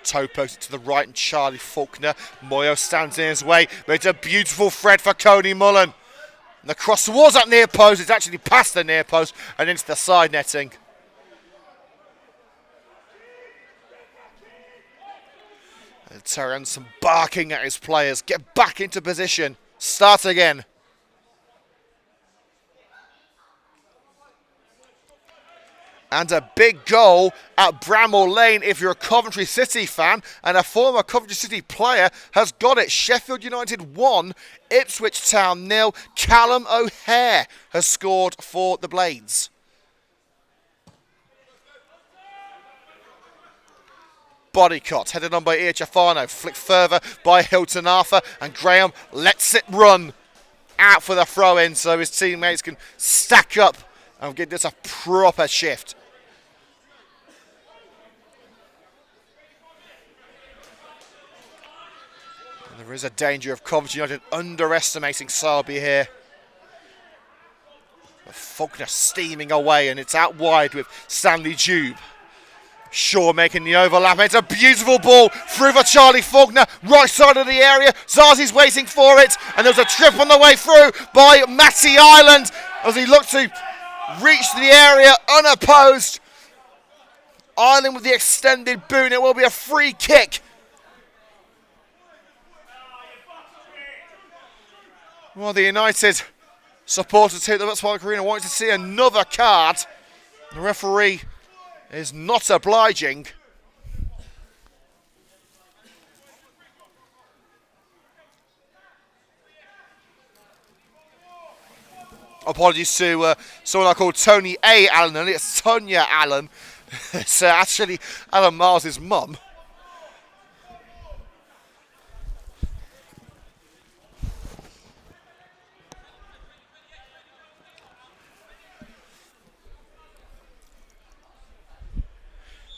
Toe posted to the right and Charlie Faulkner. Moyo stands in his way, but it's a beautiful thread for Coney Mullen. And the cross towards that near post. It's actually past the near post and into the side netting. And Terry Anderson barking at his players. Get back into position. Start again. And a big goal at Bramall Lane. If you're a Coventry City fan and a former Coventry City player, has got it. Sheffield United 1, Ipswich Town 0. Callum O'Hare has scored for the Blades. Body cut, headed on by Iachafano. Flicked further by Hilton Arthur. And Graham lets it run out for the throw-in so his teammates can stack up and give this a proper shift. There is a danger of Coventry United underestimating Sileby here. Faulkner steaming away, and it's out wide with Stanley Jube. Shaw making the overlap. It's a beautiful ball through for Charlie Faulkner, right side of the area. Zazi's waiting for it, and there's a trip on the way through by Matty Ireland as he looked to reach the area unopposed. Ireland with the extended boot. It will be a free kick. Well, the United supporters here at the Butspark Arena wanted to see another card. The referee is not obliging. Apologies to someone I call Tony A. Allen, and it's Tonya Allen. It's actually Alan Miles' mum.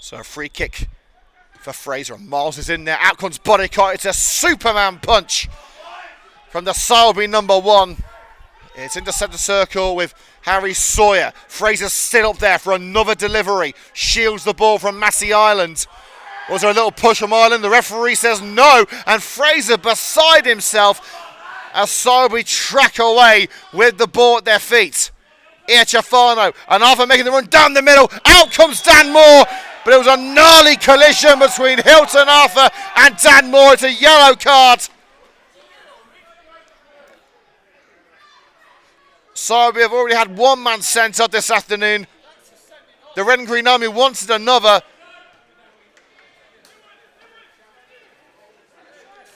So a free kick for Fraser, and Miles is in there. Out comes Bodycott. It's a Superman punch from the Sileby number 1. It's into centre circle with Harry Sawyer. Fraser's still up there for another delivery. Shields the ball from Massey Island. Was there a little push from Ireland? The referee says no, and Fraser beside himself as Sileby track away with the ball at their feet. Iachafano and Arthur making the run down the middle. Out comes Dan Moore. But it was a gnarly collision between Hilton Arthur and Dan Moore. It's a yellow card. Sileby have already had one man sent up this afternoon. The Red and Green Army wanted another.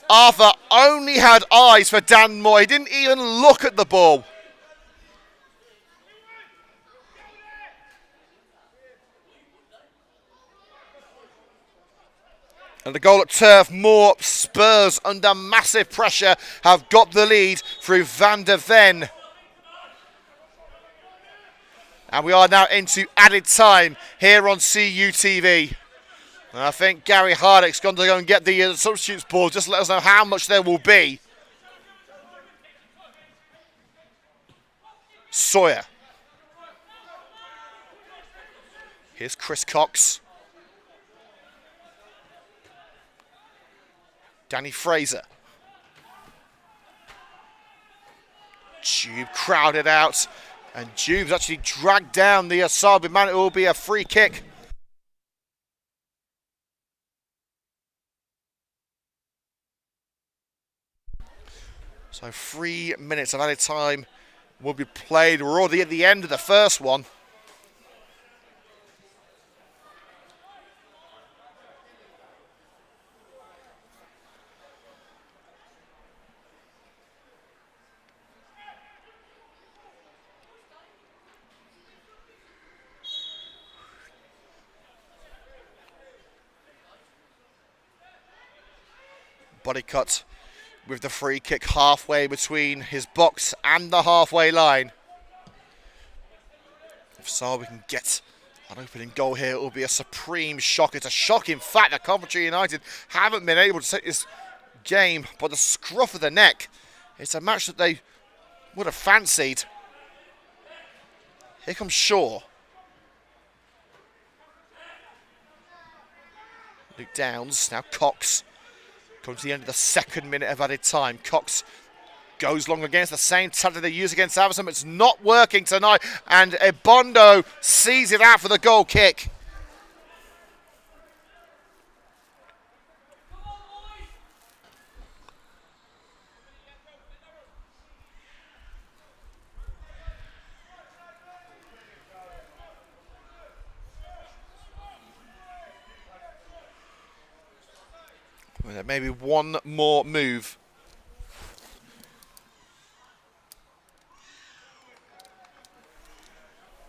Arthur only had eyes for Dan Moore. He didn't even look at the ball. And the goal at Turf Moor. Spurs under massive pressure have got the lead through Van der Ven. And we are now into added time here on CUTV. And I think Gary Hardick's going to go and get the substitutes board just to let us know how much there will be. Sawyer. Here's Chris Cox. Danny Fraser. Jube crowded out. And Jube's actually dragged down the Sileby man. It will be a free kick. So 3 minutes of added time will be played. We're already at the end of the first one. Body cut with the free kick halfway between his box and the halfway line. If Sileby can get an opening goal here, it will be a supreme shock. It's a shock, in fact, that Coventry United haven't been able to take this game by the scruff of the neck. It's a match that they would have fancied. Here comes Shaw. Luke Downs, now Cox. Coming to the end of the second minute of added time. Cox goes long against the same tactic they use against Averson, but it's not working tonight. And Ebondo sees it out for the goal kick. Well, maybe one more move.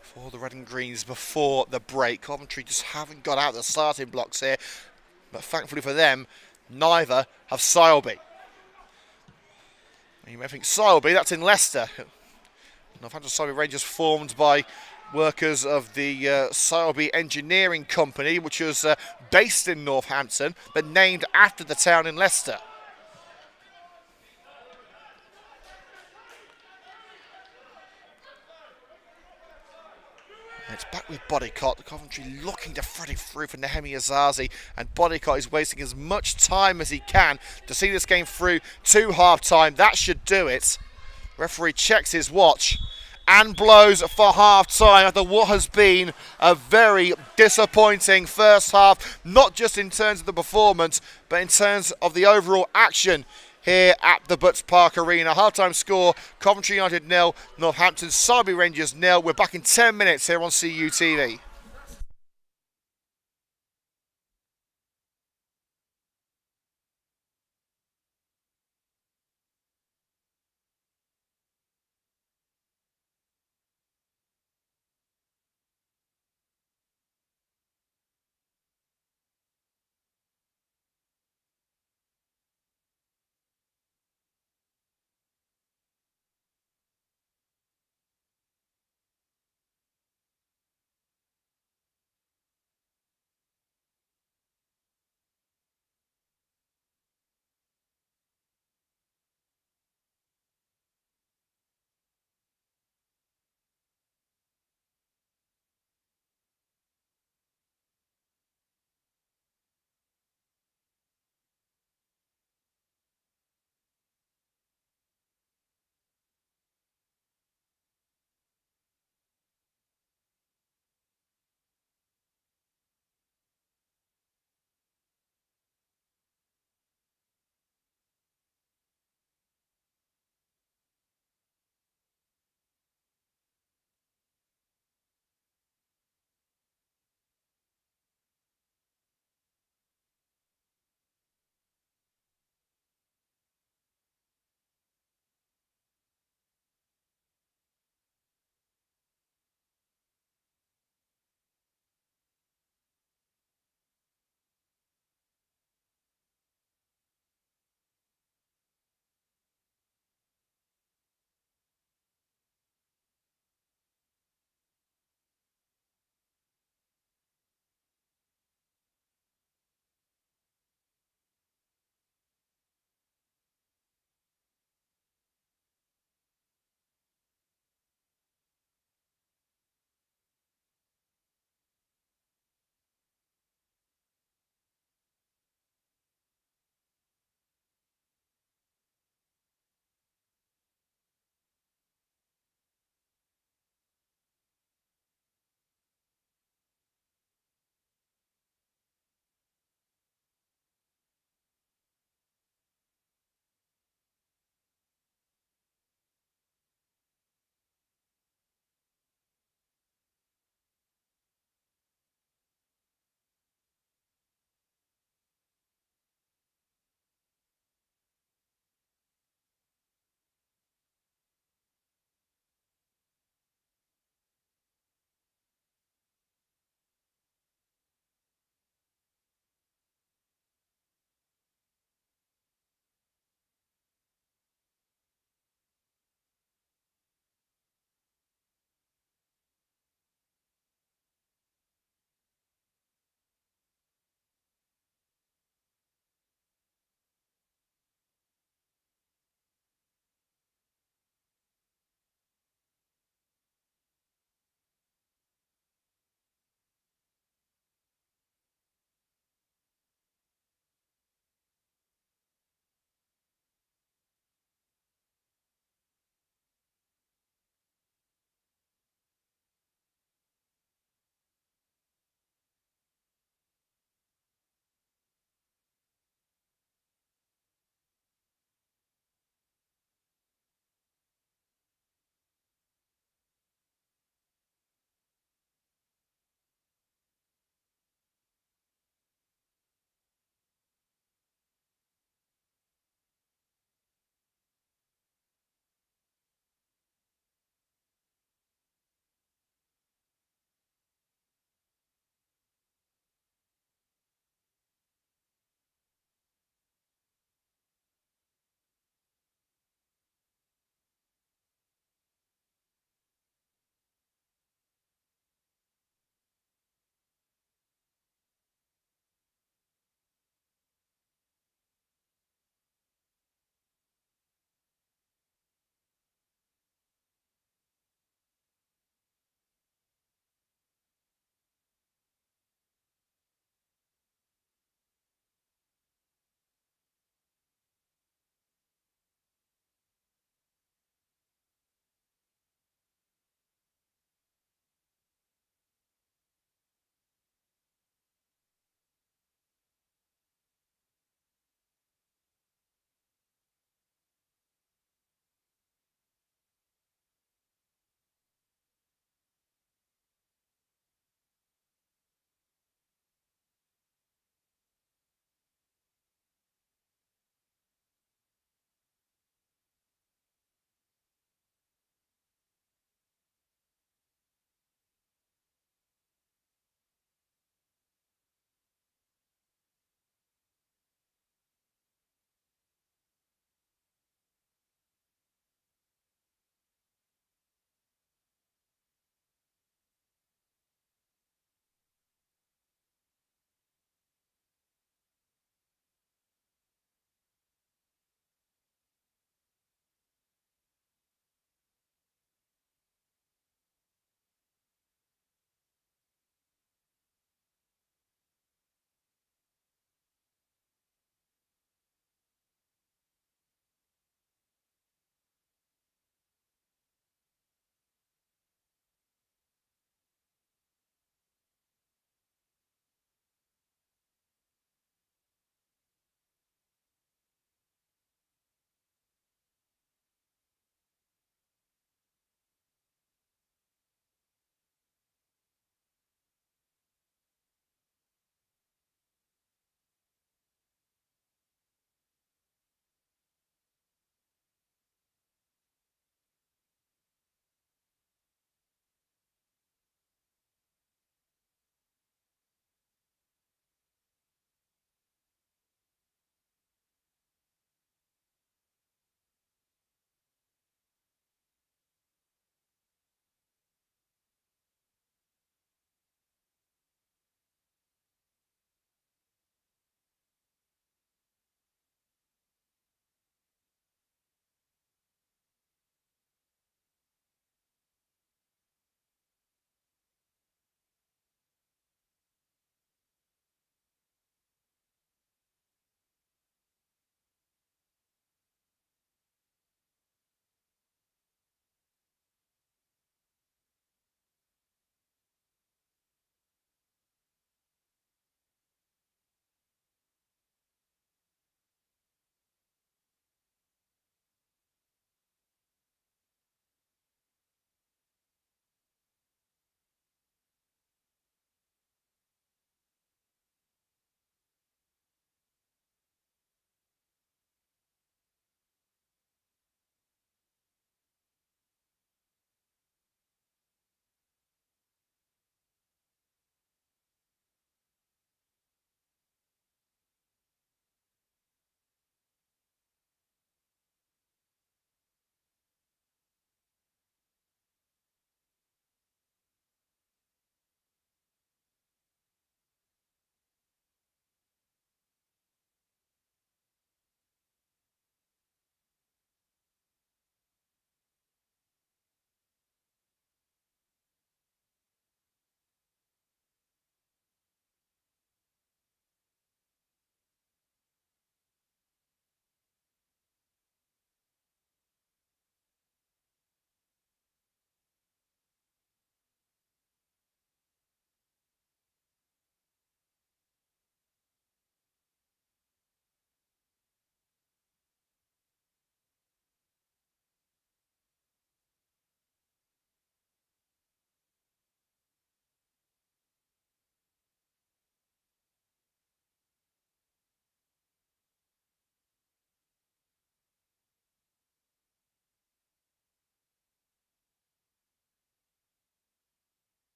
For the Red and Greens before the break. Coventry just haven't got out the starting blocks here. But thankfully for them, neither have Sileby. You may think Sileby, that's in Leicester. Northampton Sileby Rangers formed by workers of the Sileby Engineering Company, which was based in Northampton, but named after the town in Leicester. And it's back with Bodycott. The Coventry looking to thread it through for Nehemi Azazi, and Bodycott is wasting as much time as he can to see this game through to half-time. That should do it. Referee checks his watch and blows for half-time after what has been a very disappointing first half, not just in terms of the performance, but in terms of the overall action here at the Butts Park Arena. Half-time score, Coventry United 0, Northampton Sileby Rangers 0. We're back in 10 minutes here on CUTV.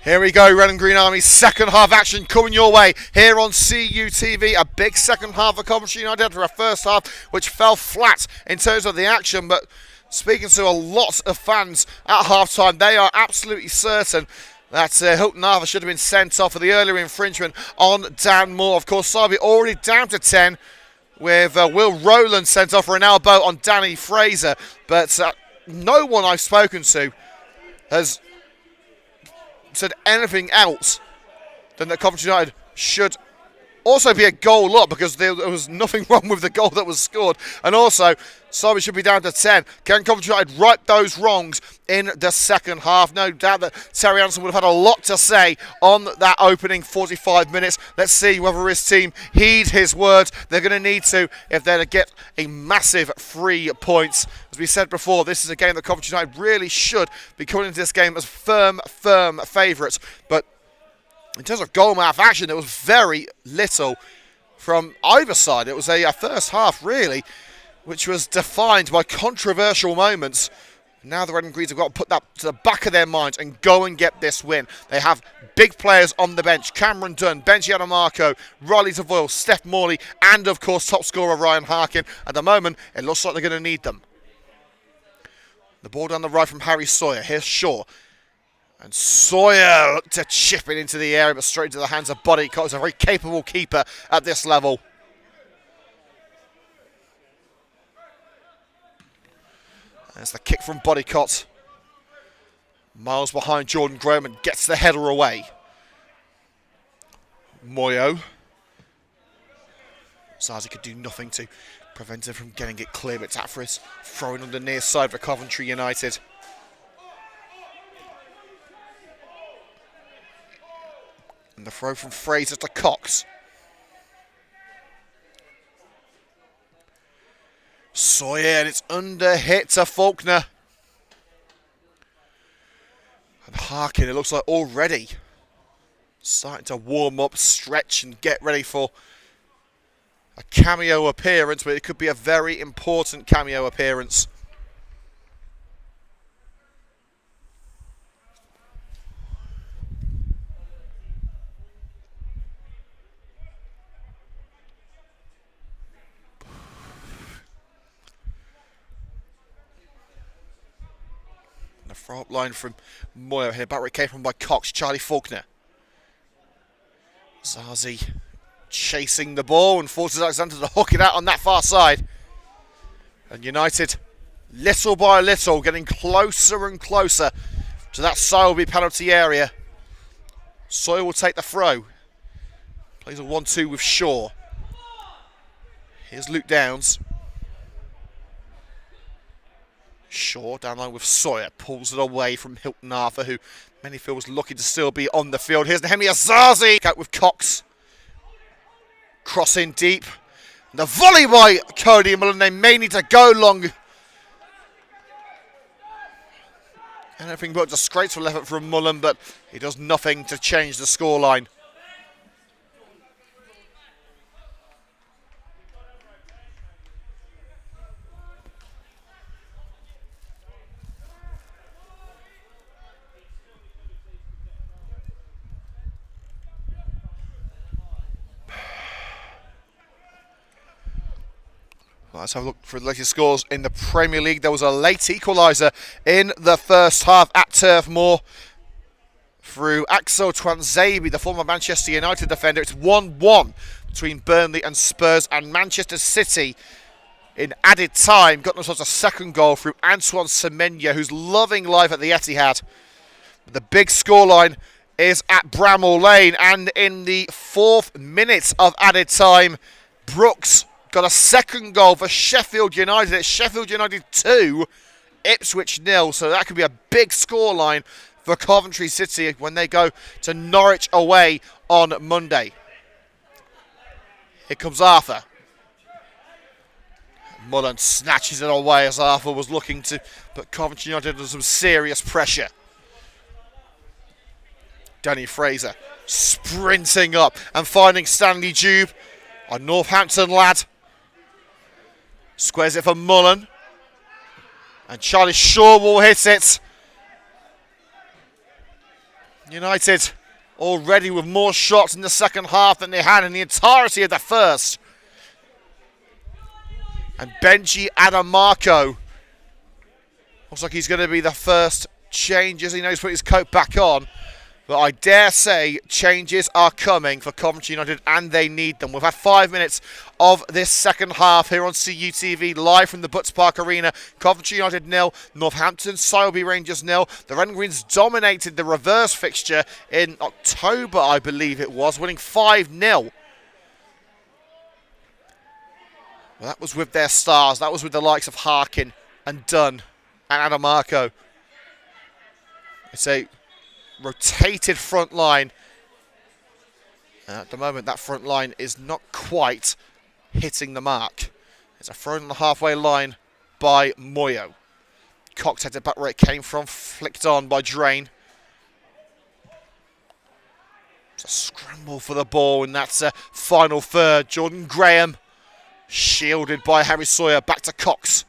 Here we go, Red and Green Army, second half action coming your way here on CUTV. A big second half for Coventry United after a first half which fell flat in terms of the action. But speaking to a lot of fans at half time, they are absolutely certain that Hilton Arthur should have been sent off for the earlier infringement on Dan Moore. Of course, Sileby already down to 10 with Will Rowland sent off for an elbow on Danny Fraser. But no one I've spoken to has said anything else than that Coventry United should also be a goal up, because there was nothing wrong with the goal that was scored. And also, Sileby should be down to 10. Can Coventry United right those wrongs in the second half? No doubt that Terry Anderson would have had a lot to say on that opening 45 minutes. Let's see whether his team heed his words. They're going to need to if they're to get a massive 3 points. As we said before, this is a game that Coventry United really should be coming into this game as firm favourites. But in terms of goal mouth action, there was very little from either side. It was a first half, really, which was defined by controversial moments. Now the Red and Greens have got to put that to the back of their minds and go and get this win. They have big players on the bench. Cameron Dunn, Benji Adamarco, Riley Tavoyle, Steph Morley, and, of course, top scorer Ryan Harkin. At the moment, it looks like they're going to need them. The ball down the right from Harry Sawyer. Here's Shaw. And Sawyer looked to chip it into the area, but straight into the hands of Bodycott. He's a very capable keeper at this level. There's the kick from Bodycott. Miles behind Jordan Graham and gets the header away. Moyo. Zazi could do nothing to prevent him from getting it clear, but Tafris throwing on the near side for Coventry United. And the throw from Fraser to Cox. Sawyer, and it's under hit to Faulkner. And Harkin, it looks like already starting to warm up, stretch and get ready for a cameo appearance, but it could be a very important cameo appearance. The throw up line from Moyer here, back where it came from by Cox, Charlie Faulkner. Zazi chasing the ball and forces Alexander to hook it out on that far side. And United, little by little, getting closer and closer to that Sileby penalty area. Sawyer will take the throw. Plays a 1-2 with Shaw. Here's Luke Downs. Shaw down line with Sawyer, pulls it away from Hilton Arthur, who many feel was lucky to still be on the field. Here's Nehemiah Zazi out with Cox. Cross in deep. And the volley by Cody Mullen. They may need to go long. Anything but disgraceful effort from Mullen, but he does nothing to change the scoreline. Let's have a look for the latest scores in the Premier League. There was a late equaliser in the first half at Turf Moor through Axel Twanzebe, the former Manchester United defender. It's 1-1 between Burnley and Spurs, and Manchester City in added time got themselves a second goal through Antoine Semenyo, who's loving life at the Etihad. The big scoreline is at Bramall Lane, and in the 4th minute of added time, Brooks got a second goal for Sheffield United. It's Sheffield United 2, Ipswich 0. So that could be a big scoreline for Coventry City when they go to Norwich away on Monday. Here comes Arthur. Mullen snatches it away as Arthur was looking to put Coventry United under some serious pressure. Danny Fraser sprinting up and finding Stanley Jube, a Northampton lad. Squares it for Mullen. And Charlie Shaw will hit it. United already with more shots in the second half than they had in the entirety of the first. And Benji Adamarco looks like he's going to be the first changes. He knows to put his coat back on. But I dare say changes are coming for Coventry United, and they need them. We've had 5 minutes of this second half here on CUTV, live from the Butts Park Arena. Coventry United 0, Northampton Sileby Rangers 0. The Red and Greens dominated the reverse fixture in October, I believe it was, winning 5-0. Well, that was with their stars. That was with the likes of Harkin and Dunn and Adamarco. It's a rotated front line. At the moment, that front line is not quite hitting the mark. It's a throw on the halfway line by Moyo. Cox headed back where it came from, flicked on by Drain. It's a scramble for the ball, and that's a final third. Jordan Graham shielded by Harry Sawyer. Back to Cox.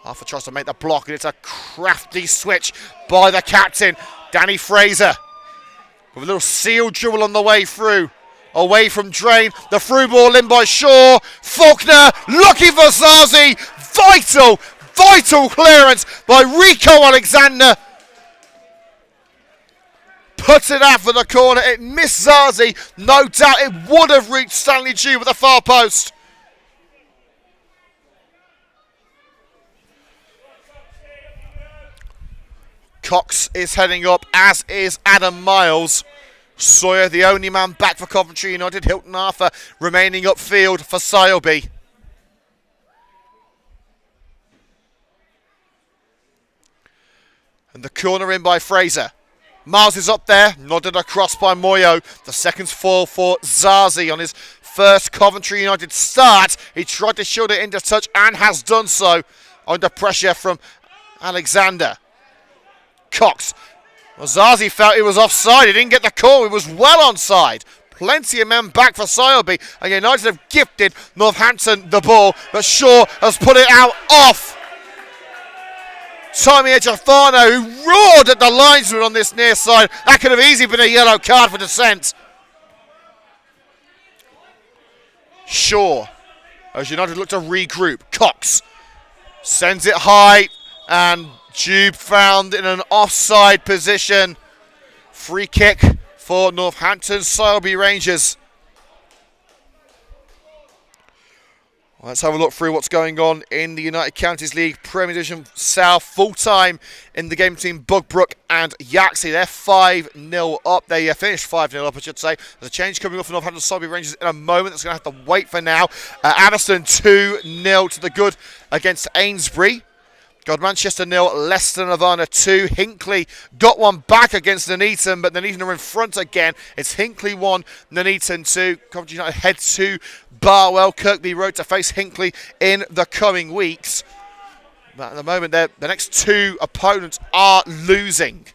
Arthur tries to make the block, and it's a crafty switch by the captain, Danny Fraser, with a little seal dribble on the way through. Away from Drain, the through ball in by Shaw. Faulkner looking for Zazi. Vital clearance by Rico Alexander. Puts it out for the corner. It missed Zazi. No doubt it would have reached Stanley Dew with the far post. Cox is heading up, as is Adam Miles. Sawyer, the only man back for Coventry United. Hilton Arthur remaining upfield for Sileby. And the corner in by Fraser. Miles is up there, nodded across by Moyo. The seconds fall for Zazi on his first Coventry United start. He tried to shield it into touch and has done so under pressure from Alexander. Cox. Well, Zazi felt he was offside. He didn't get the call. He was well onside. Plenty of men back for Sileby. And United have gifted Northampton the ball, but Shaw has put it out off. Tommy Ejafano, who roared at the linesman on this near side. That could have easily been a yellow card for dissent. Shaw, as United look to regroup. Cox sends it high, and Jube found in an offside position. Free kick for Northampton Sileby Rangers. Let's have a look through what's going on in the United Counties League Premier Division South. Full time in the game between Bugbrook and Yaxley. They're 5-0 up. They finished 5-0 up, I should say. There's a change coming up for Northampton Sileby Rangers in a moment. That's going to have to wait for now. Addison 2-0 to the good against Ainsbury. Got Manchester 0, Leicester Nirvana 2. Hinkley got one back against Nuneaton, but Nuneaton are in front again. It's Hinkley 1, Nuneaton 2. Coventry United head to Barwell. Kirkby Road to face Hinkley in the coming weeks. But at the moment, the next two opponents are losing.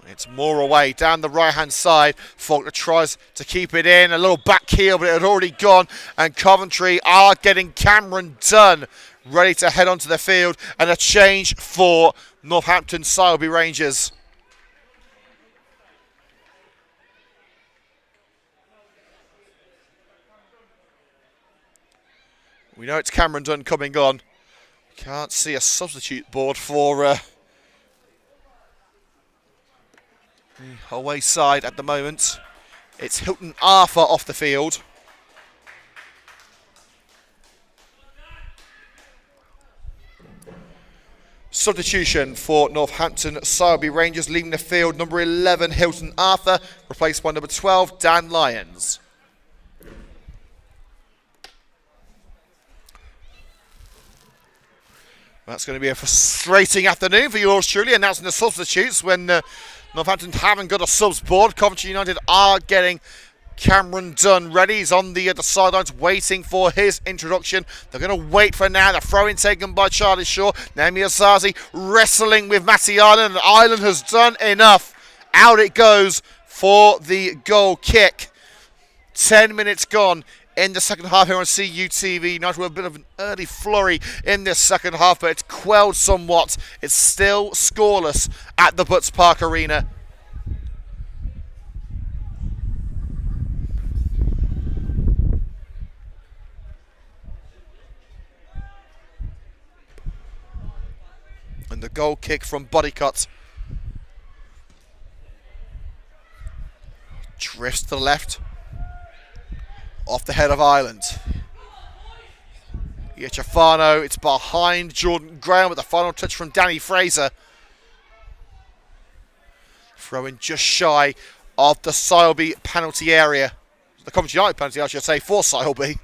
It's more away down the right-hand side. Faulkner tries to keep it in. A little back heel, but it had already gone. And Coventry are getting Cameron Dunn ready to head onto the field. And a change for Northampton Sileby Rangers. We know it's Cameron Dunn coming on. Can't see a substitute board for away side at the moment. It's Hilton Arthur off the field. Substitution for Northampton Sileby Rangers, leaving the field number 11 Hilton Arthur, replaced by number 12 Dan Lyons. That's going to be a frustrating afternoon for yours truly, announcing the substitutes when Northampton haven't got a subs board. Coventry United are getting Cameron Dunn ready. He's on the sidelines waiting for his introduction. They're going to wait for now. The throw-in taken by Charlie Shaw. Naomi Asazi wrestling with Matty Ireland, and Ireland has done enough. Out it goes for the goal kick. 10 minutes gone in the second half here on CUTV. United with a bit of an early flurry in this second half, but it's quelled somewhat. It's still scoreless at the Butts Park Arena. And the goal kick from Bodycut drifts to the left, off the head of Ireland. Iachafano, it's behind Jordan Graham with the final touch from Danny Fraser. Throwing just shy of the Sileby penalty area. The Coventry United penalty, I should say, for Sileby.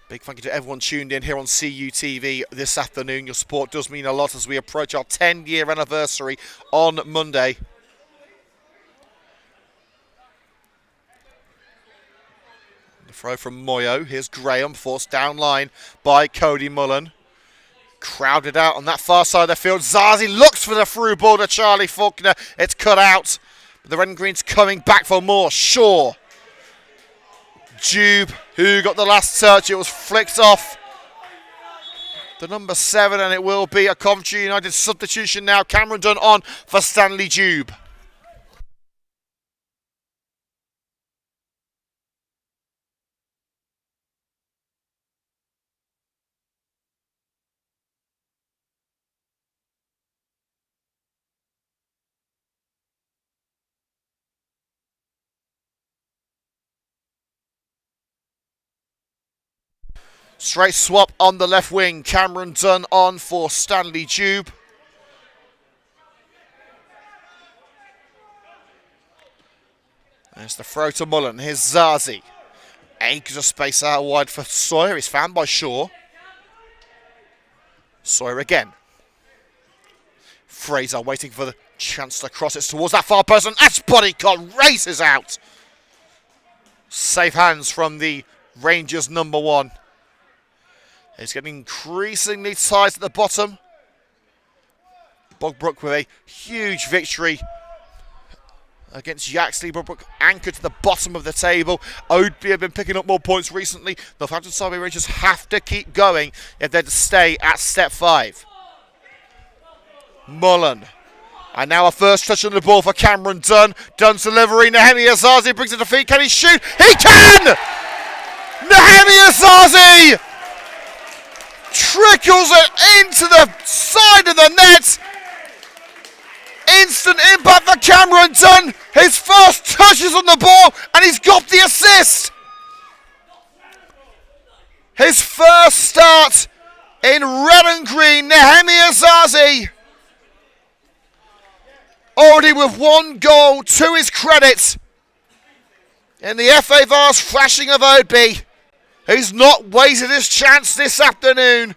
Big thank you to everyone tuned in here on CUTV this afternoon. Your support does mean a lot as we approach our 10-year anniversary on Monday. The throw from Moyo. Here's Graham, forced down line by Cody Mullen. Crowded out on that far side of the field. Zazi looks for the through ball to Charlie Faulkner. It's cut out. But the Red and Green's coming back for more. Shaw. Jube, who got the last touch. It was flicked off the number 7, and it will be a Coventry United substitution now. Cameron Dunn on for Stanley Jube. Straight swap on the left wing. Cameron Dunn on for Stanley Jube. There's the throw to Mullen. Here's Zazi. Acres of space out wide for Sawyer. He's found by Shaw. Sawyer again. Fraser waiting for the chance to cross it towards that far person. That's Bodycut races out. Safe hands from the Rangers number 1. It's getting increasingly tight at the bottom. Bogbrook with a huge victory against Yaxley. Bogbrook anchored to the bottom of the table. Oadby have been picking up more points recently. Northampton Sileby Rangers have to keep going if they're to stay at step 5. Mullen. And now a first touch on the ball for Cameron Dunn. Dunn's delivery. Nehemi Azazi brings it to feet. Can he shoot? He can! Nehemi Azazi trickles it into the side of the net. Instant impact for Cameron Dunn. His first touches on the ball, and he's got the assist. His first start in red and green. Nehemi Azazi already with 1 goal to his credit in the FA Vars thrashing of Oadby. He's not wasted his chance this afternoon.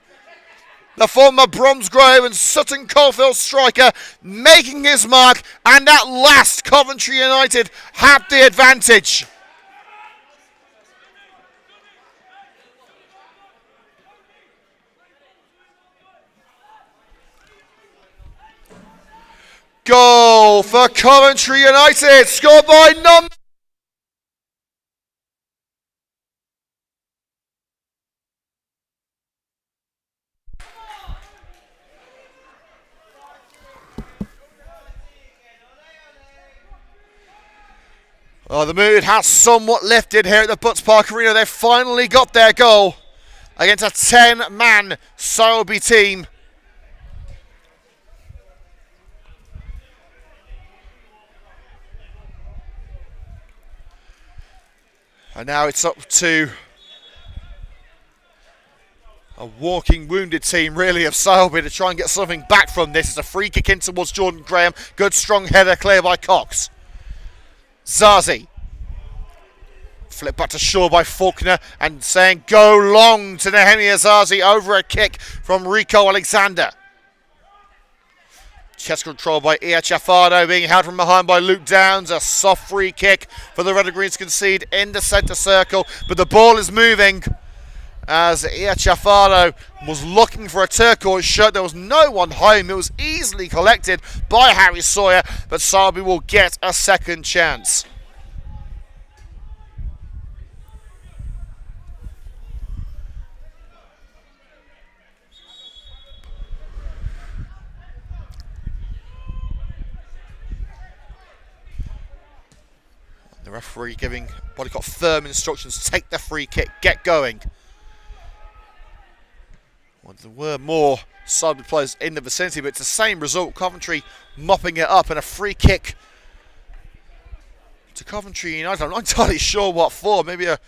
The former Bromsgrove and Sutton Coldfield striker making his mark, and at last Coventry United have the advantage. Goal for Coventry United, scored by number. Oh, the mood has somewhat lifted here at the Butts Park Arena. They've finally got their goal against a 10-man Sileby team. And now it's up to a walking wounded team, really, of Sileby to try and get something back from this. It's a free kick in towards Jordan Graham. Good strong header clear by Cox. Zazi. Flip back to Shaw by Faulkner and saying go long to Nehemi Azazi over a kick from Rico Alexander. Chest control by Iachafano, being held from behind by Luke Downs. A soft free kick for the Red and Greens concede in the centre circle, but the ball is moving as Iachafano was looking for a turquoise shirt. There was no one home. It was easily collected by Harry Sawyer, but Sileby will get a second chance. The referee giving Bodycott firm instructions, take the free kick, get going. Well, there were more Sileby players in the vicinity, but it's the same result. Coventry mopping it up, and a free kick to Coventry United. I'm not entirely sure what for. Maybe a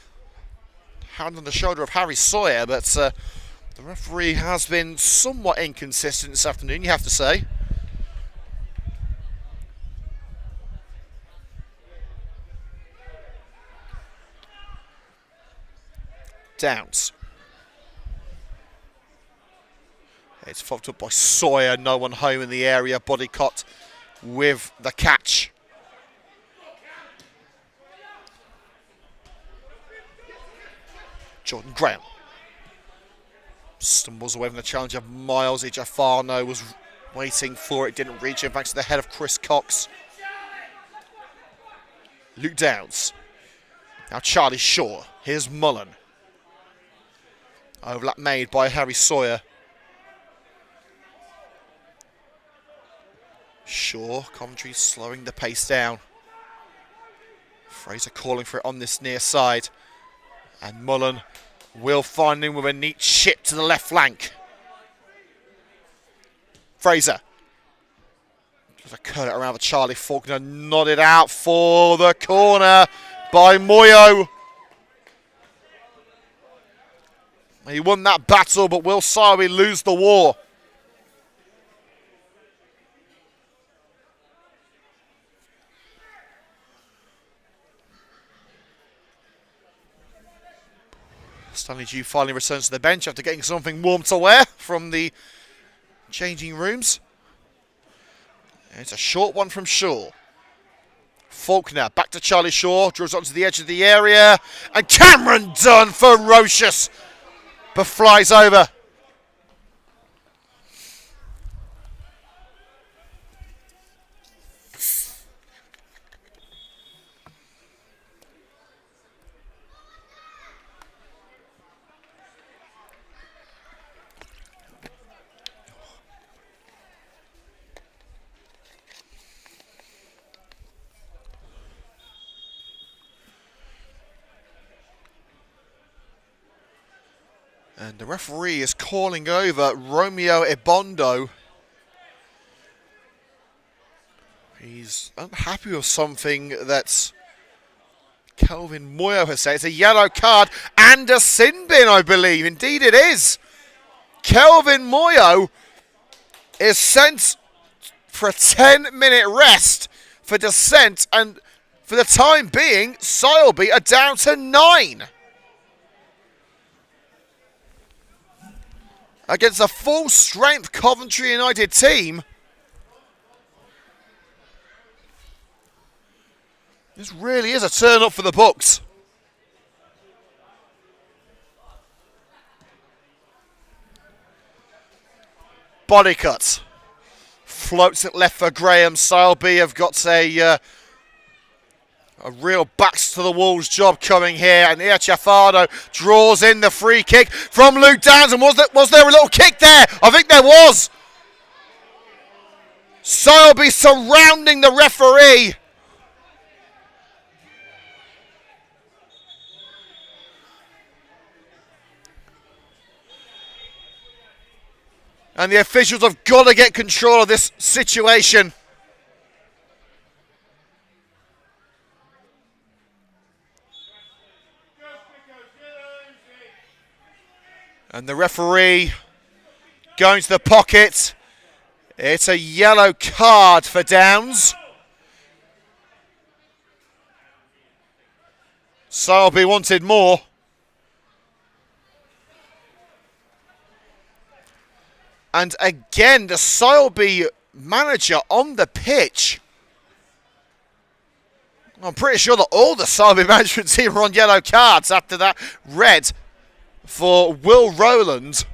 hand on the shoulder of Harry Sawyer, but the referee has been somewhat inconsistent this afternoon, you have to say. Downs. It's followed up by Sawyer, no one home in the area. Bodycott with the catch. Jordan Graham stumbles away from the challenge of Miles. Ejafano was waiting for it, didn't reach him, thanks to the head of Chris Cox. Luke Downs. Now Charlie Shaw. Here's Mullen. Overlap made by Harry Sawyer. Shaw, Coventry slowing the pace down. Fraser calling for it on this near side. And Mullen will find him with a neat chip to the left flank. Fraser. Just a curl around the Charlie Faulkner, nodded out for the corner by Moyo. He won that battle, but will Sileby lose the war? Stanley Dew finally returns to the bench after getting something warm to wear from the changing rooms. And it's a short one from Shaw. Faulkner back to Charlie Shaw, draws onto the edge of the area, and Cameron Dunn, ferocious, but flies over. And the referee is calling over Romeo Ibondo. He's unhappy with something that Kelvin Moyo has said. It's a yellow card and a sin bin, I believe. Indeed it is. Kelvin Moyo is sent for a 10-minute rest for dissent, and for the time being, Sileby are down to 9. Against a full-strength Coventry United team. This really is a turn-up for the books. Body cut. Floats it left for Graham. Sileby have got a real backs-to-the-walls job coming here. And Ejafano draws in the free kick from Luke Downs. And was there a little kick there? I think there was. Sileby surrounding the referee. And the officials have got to get control of this situation. And the referee going to the pocket. It's a yellow card for Downs. Sileby wanted more. And again, the Sileby manager on the pitch. I'm pretty sure that all the Sileby management team are on yellow cards after that red for Will Rowland.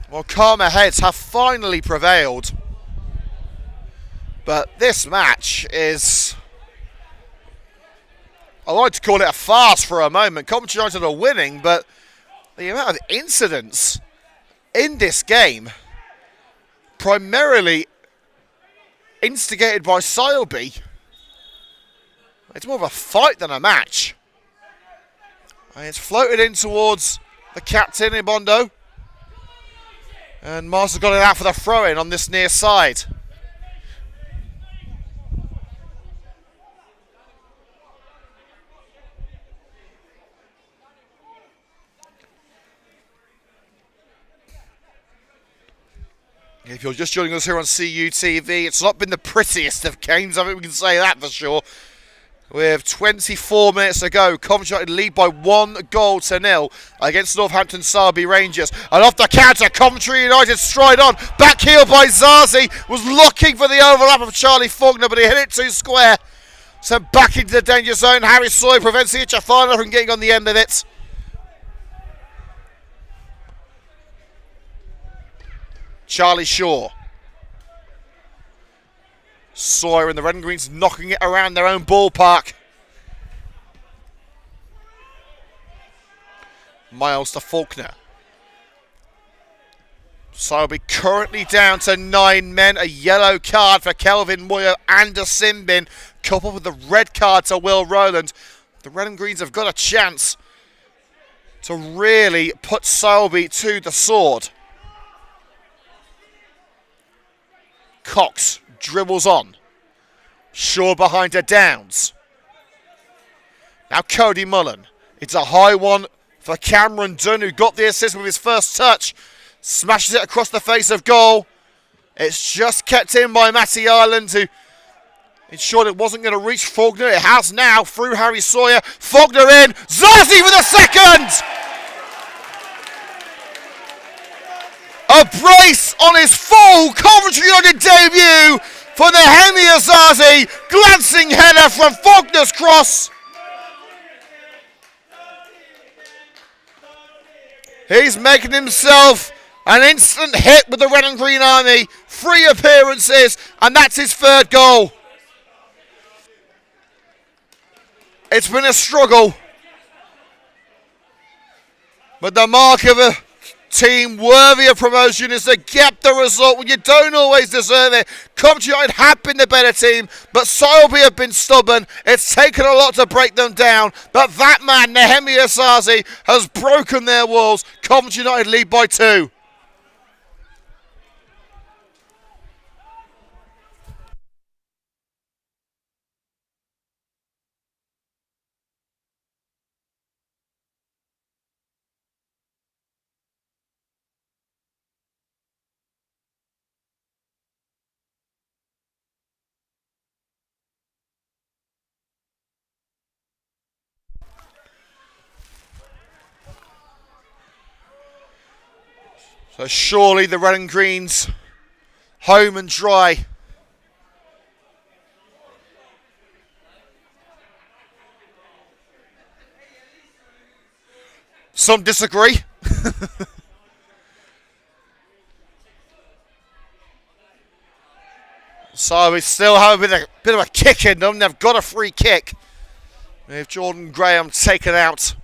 Well, calmer heads have finally prevailed. But this match is, I like to call it a farce for a moment. Coventry United are winning, but the amount of incidents in this game, primarily instigated by Sileby. It's more of a fight than a match. And it's floated in towards the captain, Ibondo. And Master's got it out for the throw-in on this near side. If you're just joining us here on CUTV, it's not been the prettiest of games, I think we can say that for sure. With 24 minutes to go, Coventry United lead by 1-0 against Northampton Sileby Rangers. And off the counter, Coventry United stride on. Back heel by Zazi, was looking for the overlap of Charlie Faulkner, but he hit it too square. Sent back into the danger zone. Harry Sawyer prevents Ichafana from getting on the end of it. Charlie Shaw. Sawyer and the Red and Greens knocking it around their own ballpark. Miles to Faulkner. Sileby currently down to 9 men. A yellow card for Kelvin Moyo and a sin bin, coupled with the red card to Will Rowland. The Red and Greens have got a chance to really put Sileby to the sword. Cox dribbles on. Shaw behind her Downs. Now Cody Mullen. It's a high one for Cameron Dunn, who got the assist with his first touch. Smashes it across the face of goal. It's just kept in by Matty Ireland, who ensured it wasn't going to reach Faulkner. It has now through Harry Sawyer. Faulkner in. Zazi for the second! A brace on his full Coventry United debut for Nehemiah Zazi. Glancing header from Faulkner's cross. He's making himself an instant hit with the Red and Green Army. 3 appearances, and that's his 3rd goal. It's been a struggle, but the mark of a team worthy of promotion is to get the result when you don't always deserve it. Coventry United have been the better team, but Sileby have been stubborn. It's taken a lot to break them down, but that man, Nehemiah Zazi, has broken their walls. Coventry United lead by 2. So surely the Red and Greens home and dry. Some disagree. So we still have a bit of a kick in them. They've got a free kick with Jordan Graham taken out.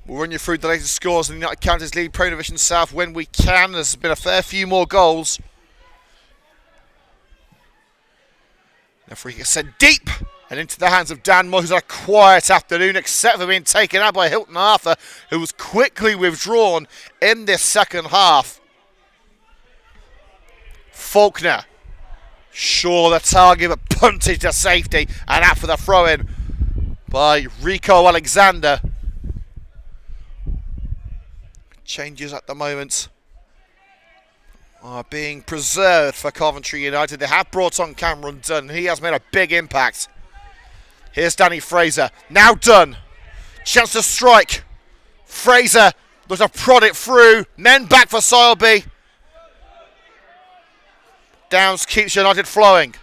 We'll run you through the latest scores in the United Counties League Pro Division South when we can. There's been a fair few more goals. The free kick sent deep and into the hands of Dan Moore, who's had a quiet afternoon, except for being taken out by Hilton Arthur, who was quickly withdrawn in this second half. Faulkner. Shaw the target, but punted to safety, and out for the throw-in by Rico Alexander. Changes at the moment are being preserved for Coventry United. They have brought on Cameron Dunn. He has made a big impact. Here's Danny Fraser. Now Dunn. Chance to strike. Fraser looks to prod it through. Men back for Sileby. Downs keeps United flowing.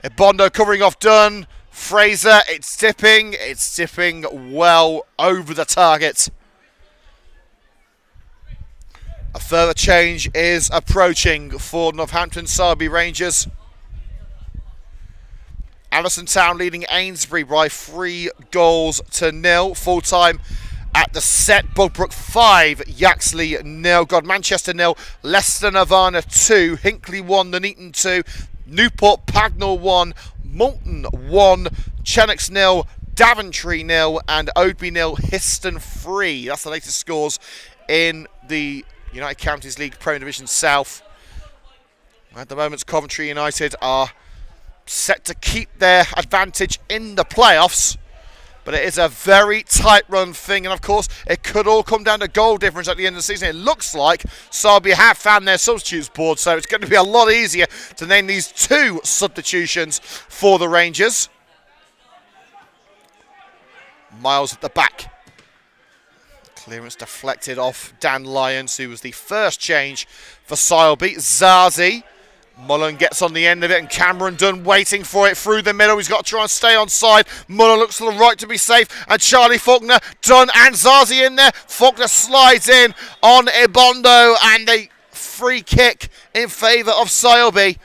Ibondo covering off Dunn. Fraser, it's dipping well over the target. A further change is approaching for Northampton Sileby Rangers. Alison Town leading Ainsbury by 3-0. Full time at the set. Bugbrook 5, Yaxley 0. Manchester 0, Leicester Nirvana 2, Hinkley 1, Nuneaton 2, Newport Pagnell 1, Moulton 1, Chennox 0, Daventry 0, and Oadby 0, Histon 3. That's the latest scores in the United Counties League Premier Division South. At the moment, Coventry United are set to keep their advantage in the playoffs, but it is a very tight run thing, and of course it could all come down to goal difference at the end of the season. It looks like Sileby have found their substitutes board, so it's going to be a lot easier to name these 2 substitutions for the Rangers. Miles at the back. Clearance deflected off Dan Lyons, who was the first change for Sileby. Zazi. Mullen gets on the end of it, and Cameron Dunn waiting for it through the middle. He's got to try and stay on side. Mullen looks to the right to be safe, and Charlie Faulkner, Dunn and Zazi in there. Faulkner slides in on Ibondo, and a free kick in favour of Sileby.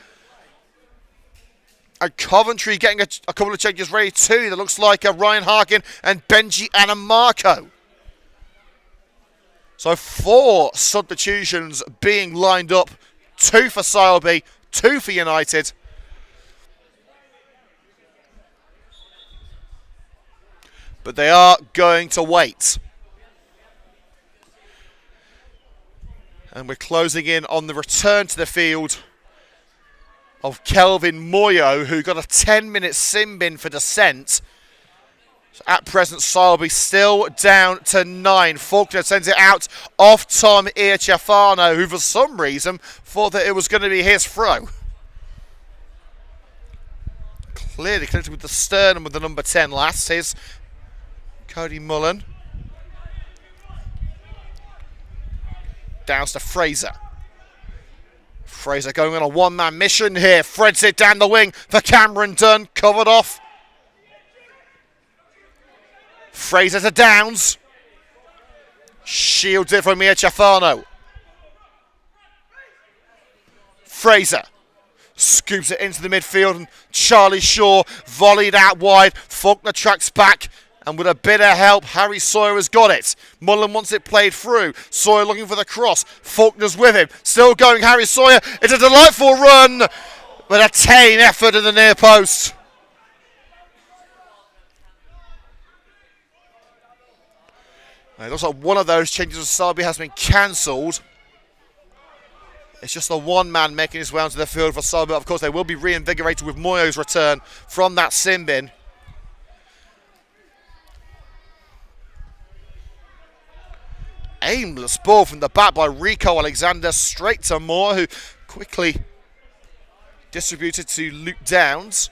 And Coventry getting a couple of changes ready too. That looks like Ryan Harkin and Benji Anamarco. So 4 substitutions being lined up. 2 for Sileby, 2 for United. But they are going to wait. And we're closing in on the return to the field of Kelvin Moyo, who got a 10-minute sin bin for descent. So at present, Sileby still down to 9. Faulkner sends it out off Tom Iachafano, who for some reason thought that it was going to be his throw. Clearly connected with the sternum with the number 10 last. Here's Cody Mullen. Downs to Fraser. Fraser going on a one-man mission here. Threads it down the wing for Cameron Dunn. Covered off. Fraser to Downs. Shields it from Iachafano. Fraser scoops it into the midfield, and Charlie Shaw volleyed out wide. Faulkner tracks back, and with a bit of help, Harry Sawyer has got it. Mullen wants it played through. Sawyer looking for the cross. Faulkner's with him. Still going, Harry Sawyer. It's a delightful run, but a tame effort in the near post. It looks like one of those changes of Sileby has been cancelled. It's just the one man making his way onto the field for Sileby. Of course, they will be reinvigorated with Moyo's return from that sin bin. Aimless ball from the back by Rico Alexander, straight to Moore, who quickly distributed to Luke Downs.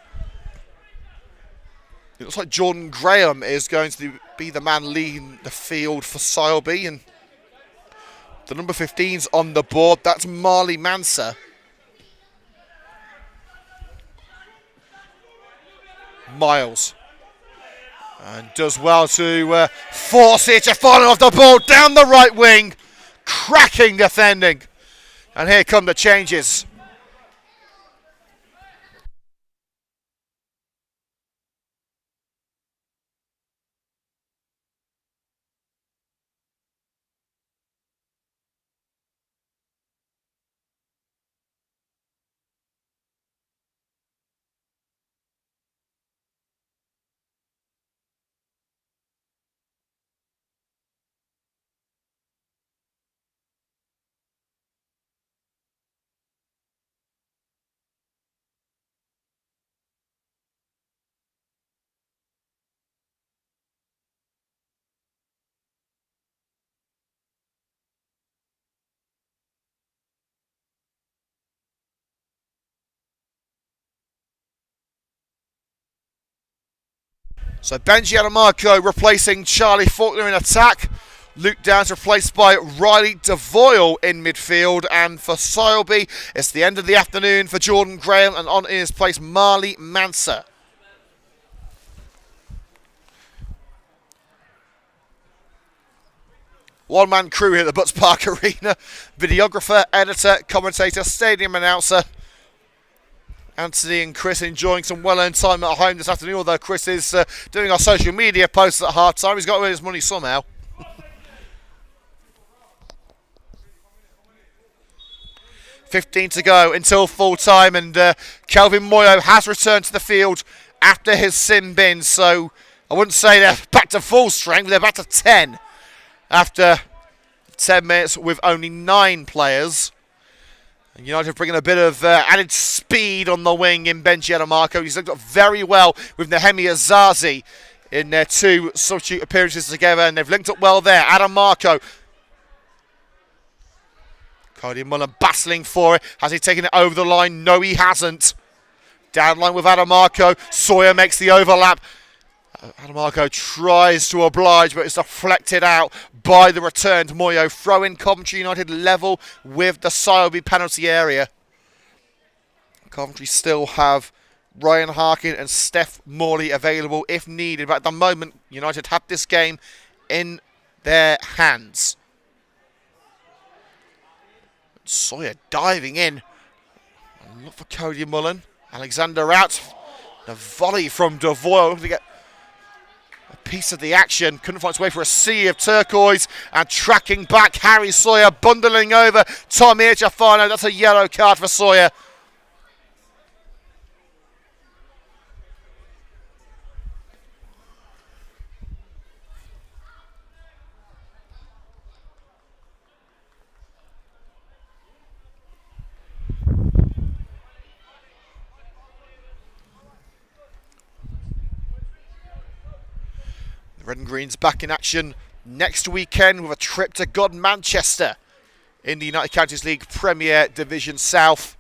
It looks like Jordan Graham is going to be the man leading the field for Sileby, and the number 15's on the board. That's Marley Manser. Miles. And does well to force it to follow off the ball down the right wing. Cracking defending. And here come the changes. So Benji Adamarco replacing Charlie Faulkner in attack. Luke Downs replaced by Riley DeVoyle in midfield. And for Sileby, it's the end of the afternoon for Jordan Graham, and on in his place Marley Manser. One-man crew here at the Butts Park Arena. Videographer, editor, commentator, stadium announcer. Anthony and Chris enjoying some well-earned time at home this afternoon, although Chris is doing our social media posts at half-time. He's got to earn his money somehow. 15 to go until full-time, and Kelvin Moyo has returned to the field after his sin bin, so I wouldn't say they're back to full strength, they're back to 10 after 10 minutes with only 9 players. And United bringing a bit of added speed on the wing in Benji Adamarco. He's looked up very well with Nehemiah Zazi in their 2 substitute appearances together, and they've linked up well there. Adamarco. Cody Mullen battling for it. Has he taken it over the line? No, he hasn't. Down line with Adamarco. Sawyer makes the overlap. Adamarco tries to oblige, but it's deflected out by the returned Moyo. Throw in Coventry United level with the Sileby penalty area. Coventry still have Ryan Harkin and Steph Morley available if needed, but at the moment United have this game in their hands. Sawyer diving in. And look for Cody Mullen. Alexander out. The volley from Devoyle to get a piece of the action. Couldn't find its way for a sea of turquoise. And tracking back, Harry Sawyer bundling over Tommy Echafano. That's a yellow card for Sawyer. Red and Green's back in action next weekend with a trip to God Manchester in the United Counties League Premier Division South.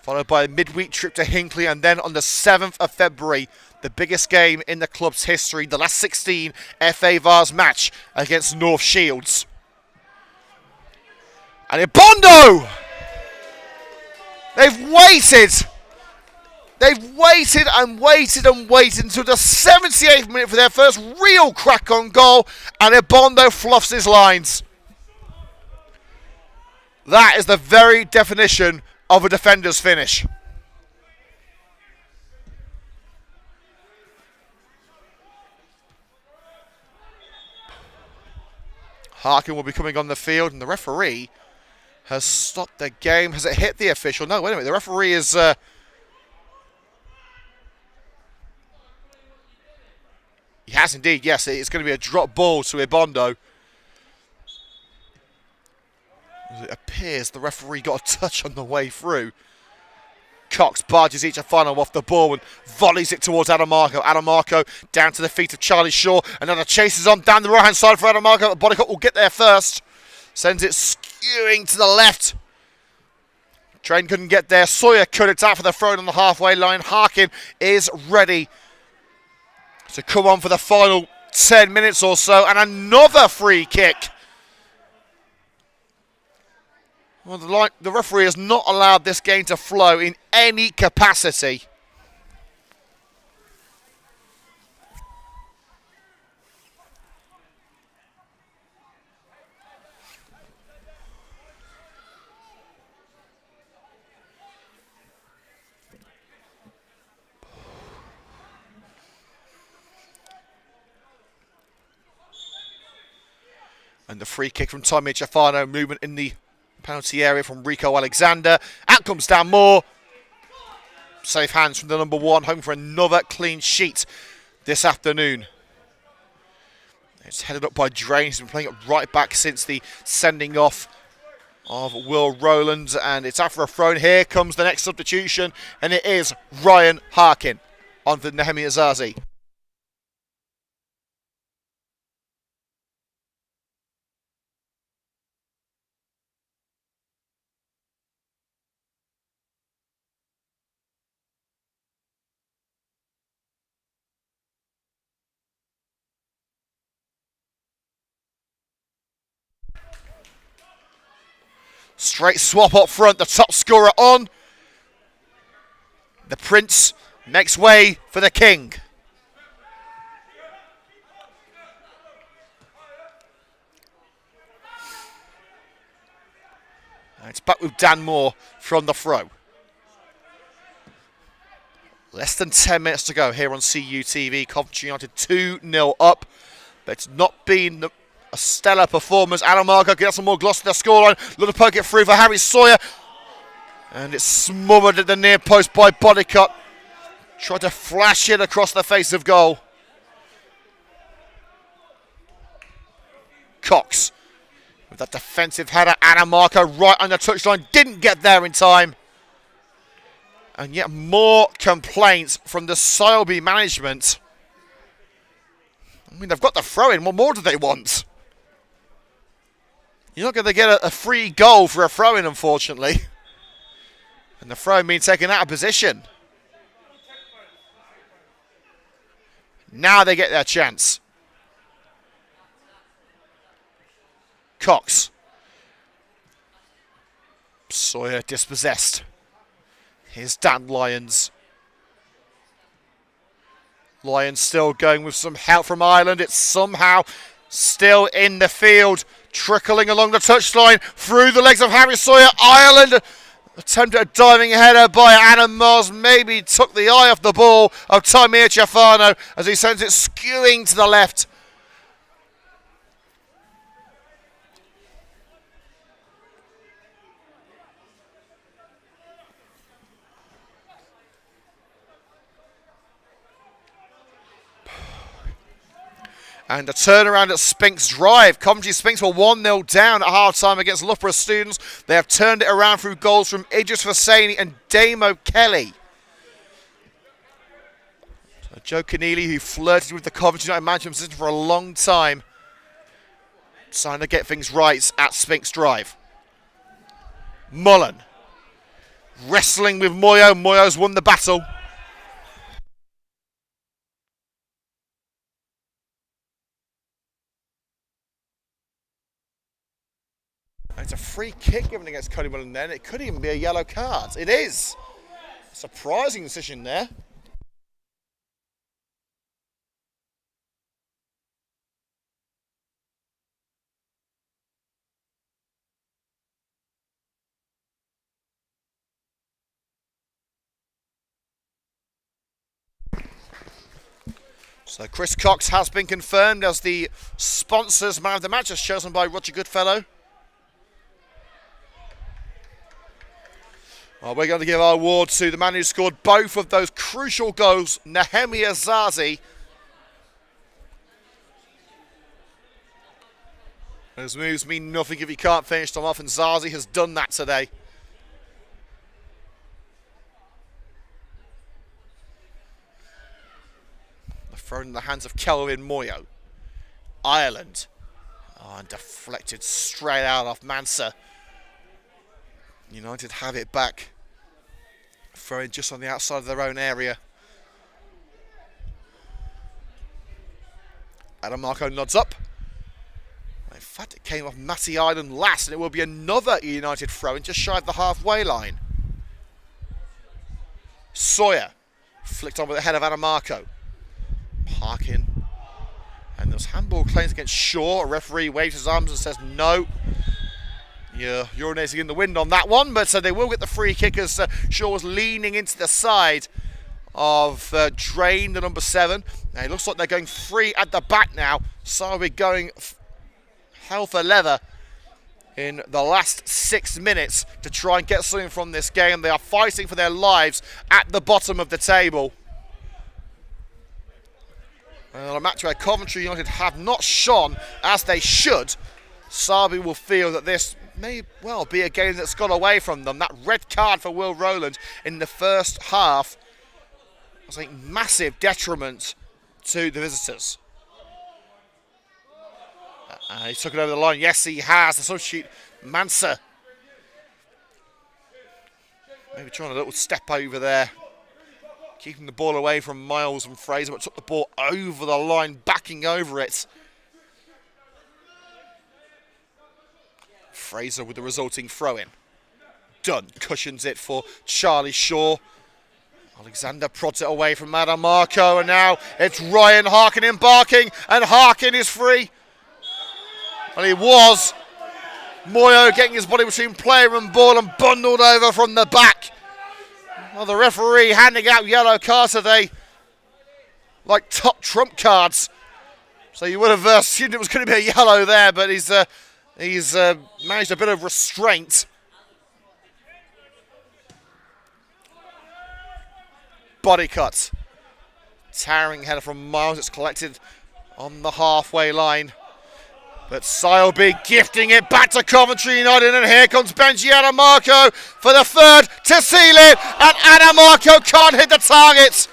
Followed by a midweek trip to Hinckley, and then on the 7th of February, the biggest game in the club's history, the last 16 FA Vars match against North Shields. And Ibondo! They've waited! They've waited and waited and waited until the 78th minute for their first real crack on goal, and Ibondo fluffs his lines. That is the very definition of a defender's finish. Harkin will be coming on the field, and the referee has stopped the game. Has it hit the official? No, wait a minute. The referee is... He has indeed, yes. It's going to be a drop ball to Ibondo. It appears the referee got a touch on the way through. Cox barges each final off the ball and volleys it towards Adamarco. Adamarco down to the feet of Charlie Shaw. Another chases on down the right-hand side for Adamarco. Bodycock will get there first. Sends it skewing to the left. Train couldn't get there. Sawyer cut it out for the throw on the halfway line. Harkin is ready to come on for the final 10 minutes or so, and another free kick. Well, the referee has not allowed this game to flow in any capacity. And the free kick from Tommy Echafano, movement in the penalty area from Rico Alexander. Out comes Dan Moore. Safe hands from the number 1, home for another clean sheet this afternoon. It's headed up by Drain. He's been playing it right back since the sending off of Will Rowland. And it's after a throw. Here comes the next substitution, and it is Ryan Harkin on for Nehemiah Zazi. Straight swap up front, the top scorer on. The Prince makes way for the King. It's back with Dan Moore from the throw. Less than 10 minutes to go here on CUTV. Coventry United 2-0 up. But it's not been a stellar performance. Anamarco gets some more gloss to their scoreline. Little poke it through for Harry Sawyer. And it's smothered at the near post by Bodycut. Tried to flash it across the face of goal. Cox with that defensive header. Anamarco right on the touchline. Didn't get there in time. And yet more complaints from the Sileby management. I mean, they've got the throw-in. What more do they want? You're not going to get a free goal for a throw-in, unfortunately. And the throw-in being taken out of position. Now they get their chance. Cox. Sawyer dispossessed. Here's Dan Lyons. Lyons still going with some help from Ireland. It's somehow still in the field. Trickling along the touchline through the legs of Harry Sawyer. Ireland attempted a diving header by Adam Moss. Maybe took the eye off the ball of Tamir Ciafano as he sends it skewing to the left. And a turnaround at Spinks Drive. Coventry Spinks were 1-0 down at half-time against Loughborough Students. They have turned it around through goals from Idris Hosseini and Damo Kelly. So Joe Keneally, who flirted with the Coventry United management position for a long time, trying to get things right at Spinks Drive. Mullen wrestling with Moyo. Moyo's won the battle. It's a free kick given against Cody Mullen then. It could even be a yellow card. It is. Surprising decision there. So Chris Cox has been confirmed as the sponsors man of the match, as chosen by Roger Goodfellow. Well, we're going to give our award to the man who scored both of those crucial goals, Nehemiah Zazi. Those moves mean nothing if you can't finish them off, and Zazi has done that today. The throw in the hands of Kelvin Moyo. Ireland. Oh, and deflected straight out off Mansa. United have it back. Throwing just on the outside of their own area. Adamarco nods up. In fact, it came off Matty Ireland last, and it will be another United throw-in just shy of the halfway line. Sawyer flicked on with the head of Adamarco. Parkin. And those handball claims against Shaw. A referee waves his arms and says no. Yeah, urinating in the wind on that one, but they will get the free kick as Shaw was leaning into the side of Drain, the number 7. Now, it looks like they're going free at the back now. So we're going hell for leather in the last 6 minutes to try and get something from this game. They are fighting for their lives at the bottom of the table. A match where Coventry United have not shone as they should. Sileby will feel that this may well be a game that's got away from them. That red card for Will Rowland in the first half was a massive detriment to the visitors. He took it over the line. Yes, he has. The substitute, Mansa. Maybe trying a little step over there. Keeping the ball away from Miles and Fraser, but took the ball over the line, backing over it. Fraser with the resulting throw-in. Dunn cushions it for Charlie Shaw. Alexander prods it away from Adamarco, and now it's Ryan Harkin embarking, and Harkin is free. Well, he was. Moyo getting his body between player and ball and bundled over from the back. Well, the referee handing out yellow cards today like top trump cards. So you would have assumed it was going to be a yellow there, but he's managed a bit of restraint. Body cut. Towering header from Miles. It's collected on the halfway line. But Sileby gifting it back to Coventry United, and here comes Benji Adamarco for the third to seal it, and Adamarco can't hit the target.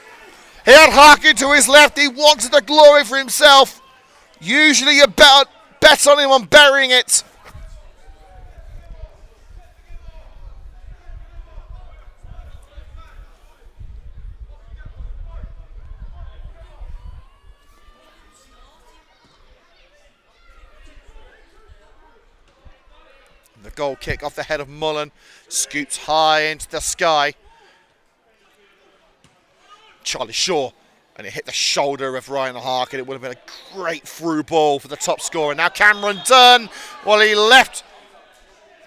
He had Harkin to his left. He wanted the glory for himself. Usually you bet on him on burying it. The goal kick off the head of Mullen, scoops high into the sky. Charlie Shaw, and it hit the shoulder of Ryan Harkin. It would have been a great through ball for the top scorer. Now Cameron Dunn, well, he left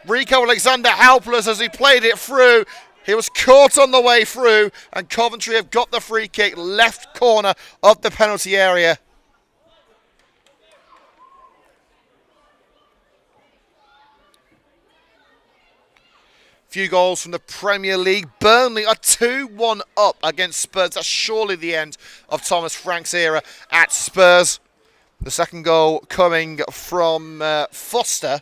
Rico Alexander helpless as he played it through. He was caught on the way through, and Coventry have got the free kick, left corner of the penalty area. Few goals from the Premier League. Burnley are 2-1 up against Spurs. That's surely the end of Thomas Frank's era at Spurs. The second goal coming from Foster.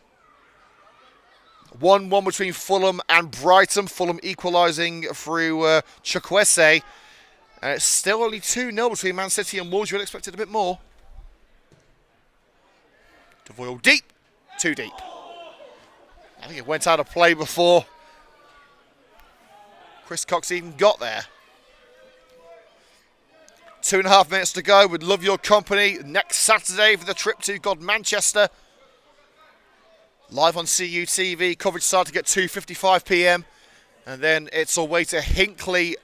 1-1 between Fulham and Brighton. Fulham equalising through Chukwueze. And it's still only 2-0 between Man City and Wolves. You would have expected a bit more. DeVoyle deep. Too deep. I think it went out of play before Chris Cox even got there. 2.5 minutes to go. We'd love your company next Saturday for the trip to Manchester. Live on CUTV. Coverage starting at 2:55 p.m. And then it's away to Hinckley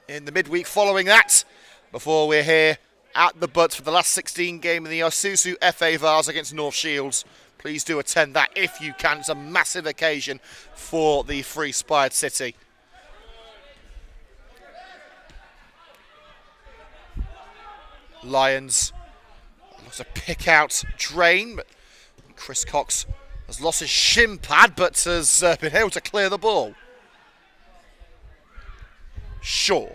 in the midweek following that, before we're here at the Butts for the last 16 game in the Isuzu FA Vars against North Shields. Please do attend that if you can. It's a massive occasion for the free-spired city. Lions looks to pick out Drain, but Chris Cox has lost his shin pad, but has been able to clear the ball. Shaw.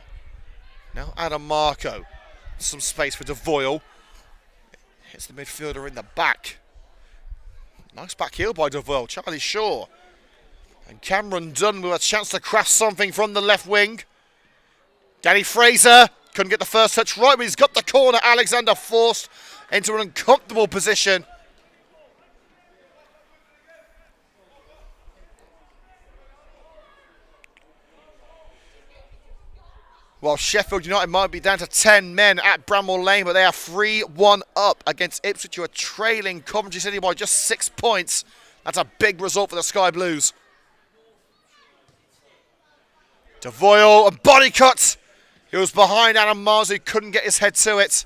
Now Adamarco. Some space for DeVoyle. Hits the midfielder in the back. Nice back heel by DeVoyle. Charlie Shaw. And Cameron Dunn with a chance to craft something from the left wing. Danny Fraser. Couldn't get the first touch right, but he's got the corner. Alexander forced into an uncomfortable position. Well, Sheffield United might be down to 10 men at Bramall Lane, but they are 3-1 up against Ipswich, who are trailing Coventry City by just 6 points. That's a big result for the Sky Blues. DeVoyle, and body cut. He was behind Adam Mars, who couldn't get his head to it.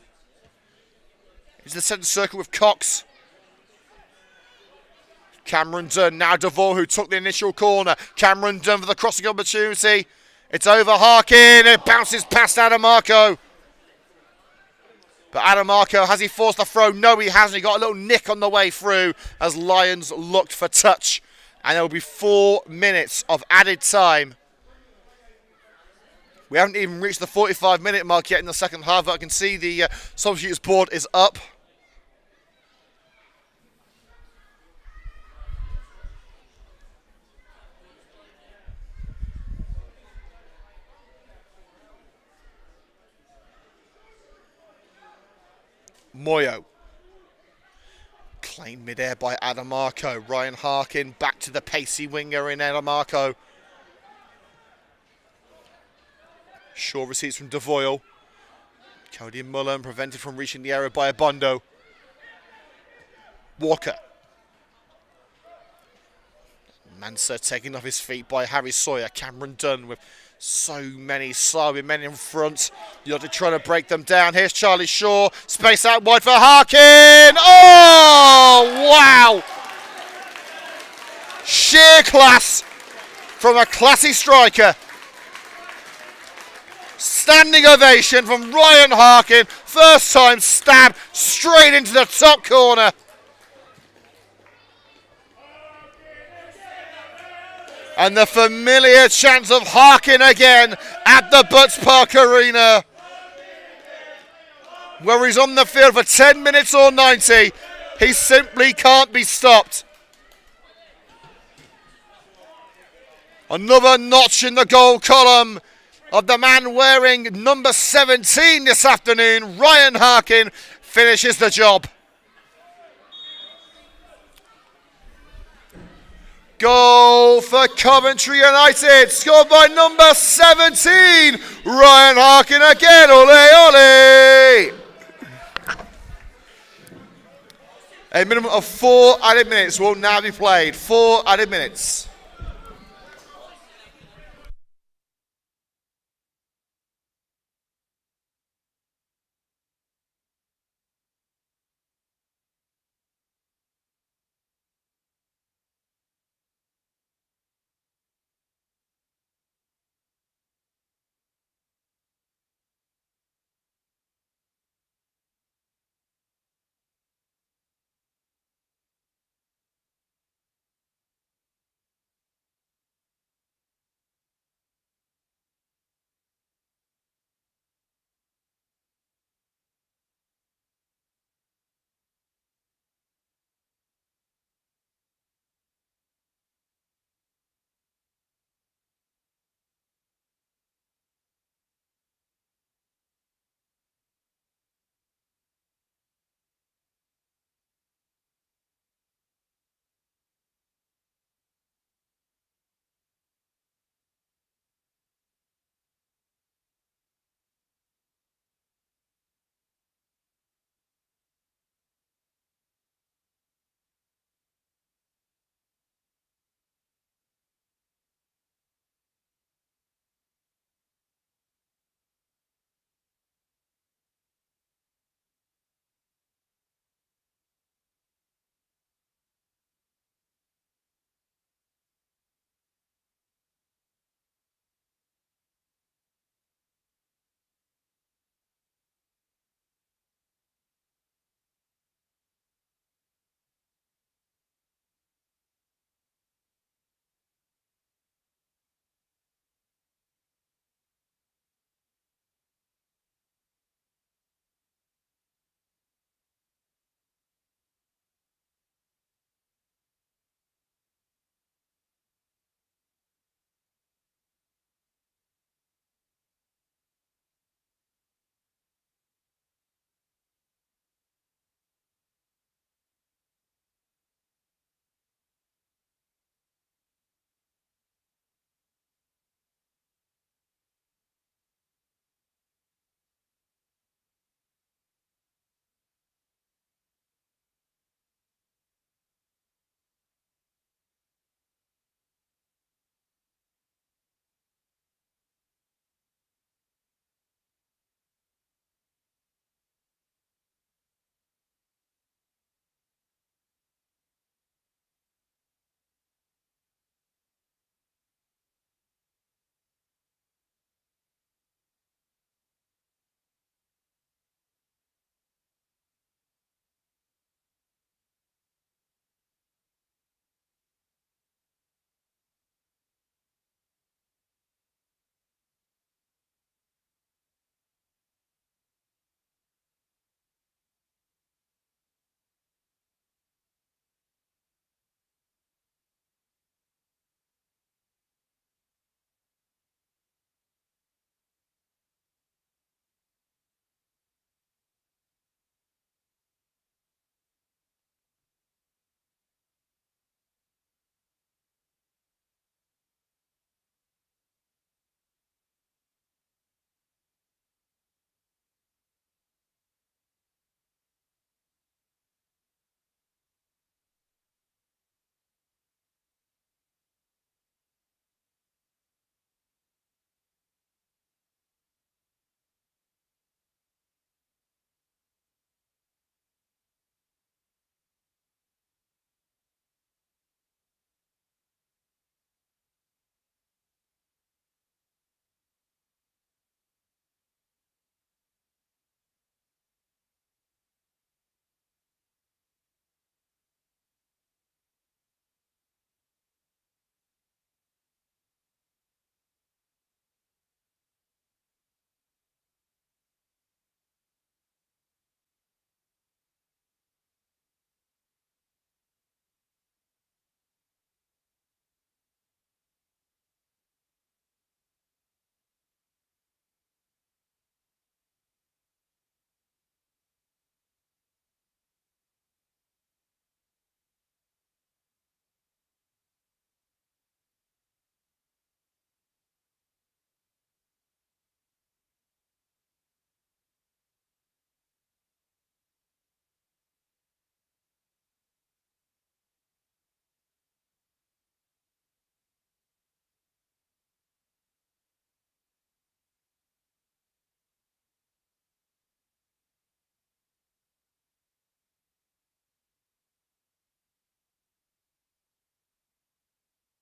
He's in the centre circle with Cox. Cameron Dunn, now DeVoyle, who took the initial corner. Cameron Dunn for the crossing opportunity. It's over Harkin, it bounces past Adamarco. But Adamarco, has he forced the throw? No, he hasn't. He got a little nick on the way through as Lions looked for touch. And there will be 4 minutes of added time. We haven't even reached the 45-minute mark yet in the second half, but I can see the substitutes board is up. Moyo. Claimed mid-air by Adamarco. Ryan Harkin back to the pacey winger in Adamarco. Shaw receives from DeVoyle. Cody Mullen prevented from reaching the area by Abondo. Walker. Manser taken off his feet by Harry Sawyer. Cameron Dunn with so many Sileby men in front. You're trying to break them down. Here's Charlie Shaw. Space out wide for Harkin. Oh, wow. Sheer class from a classy striker. Standing ovation from Ryan Harkin. First time stab straight into the top corner. And the familiar chants of Harkin again at the Butts Park Arena, where he's on the field for 10 minutes or 90. He simply can't be stopped. Another notch in the goal column of the man wearing number 17 this afternoon. Ryan Harkin finishes the job. Goal for Coventry United, scored by number 17, Ryan Harkin again. Ole, ole! A minimum of 4 added minutes will now be played. 4 added minutes.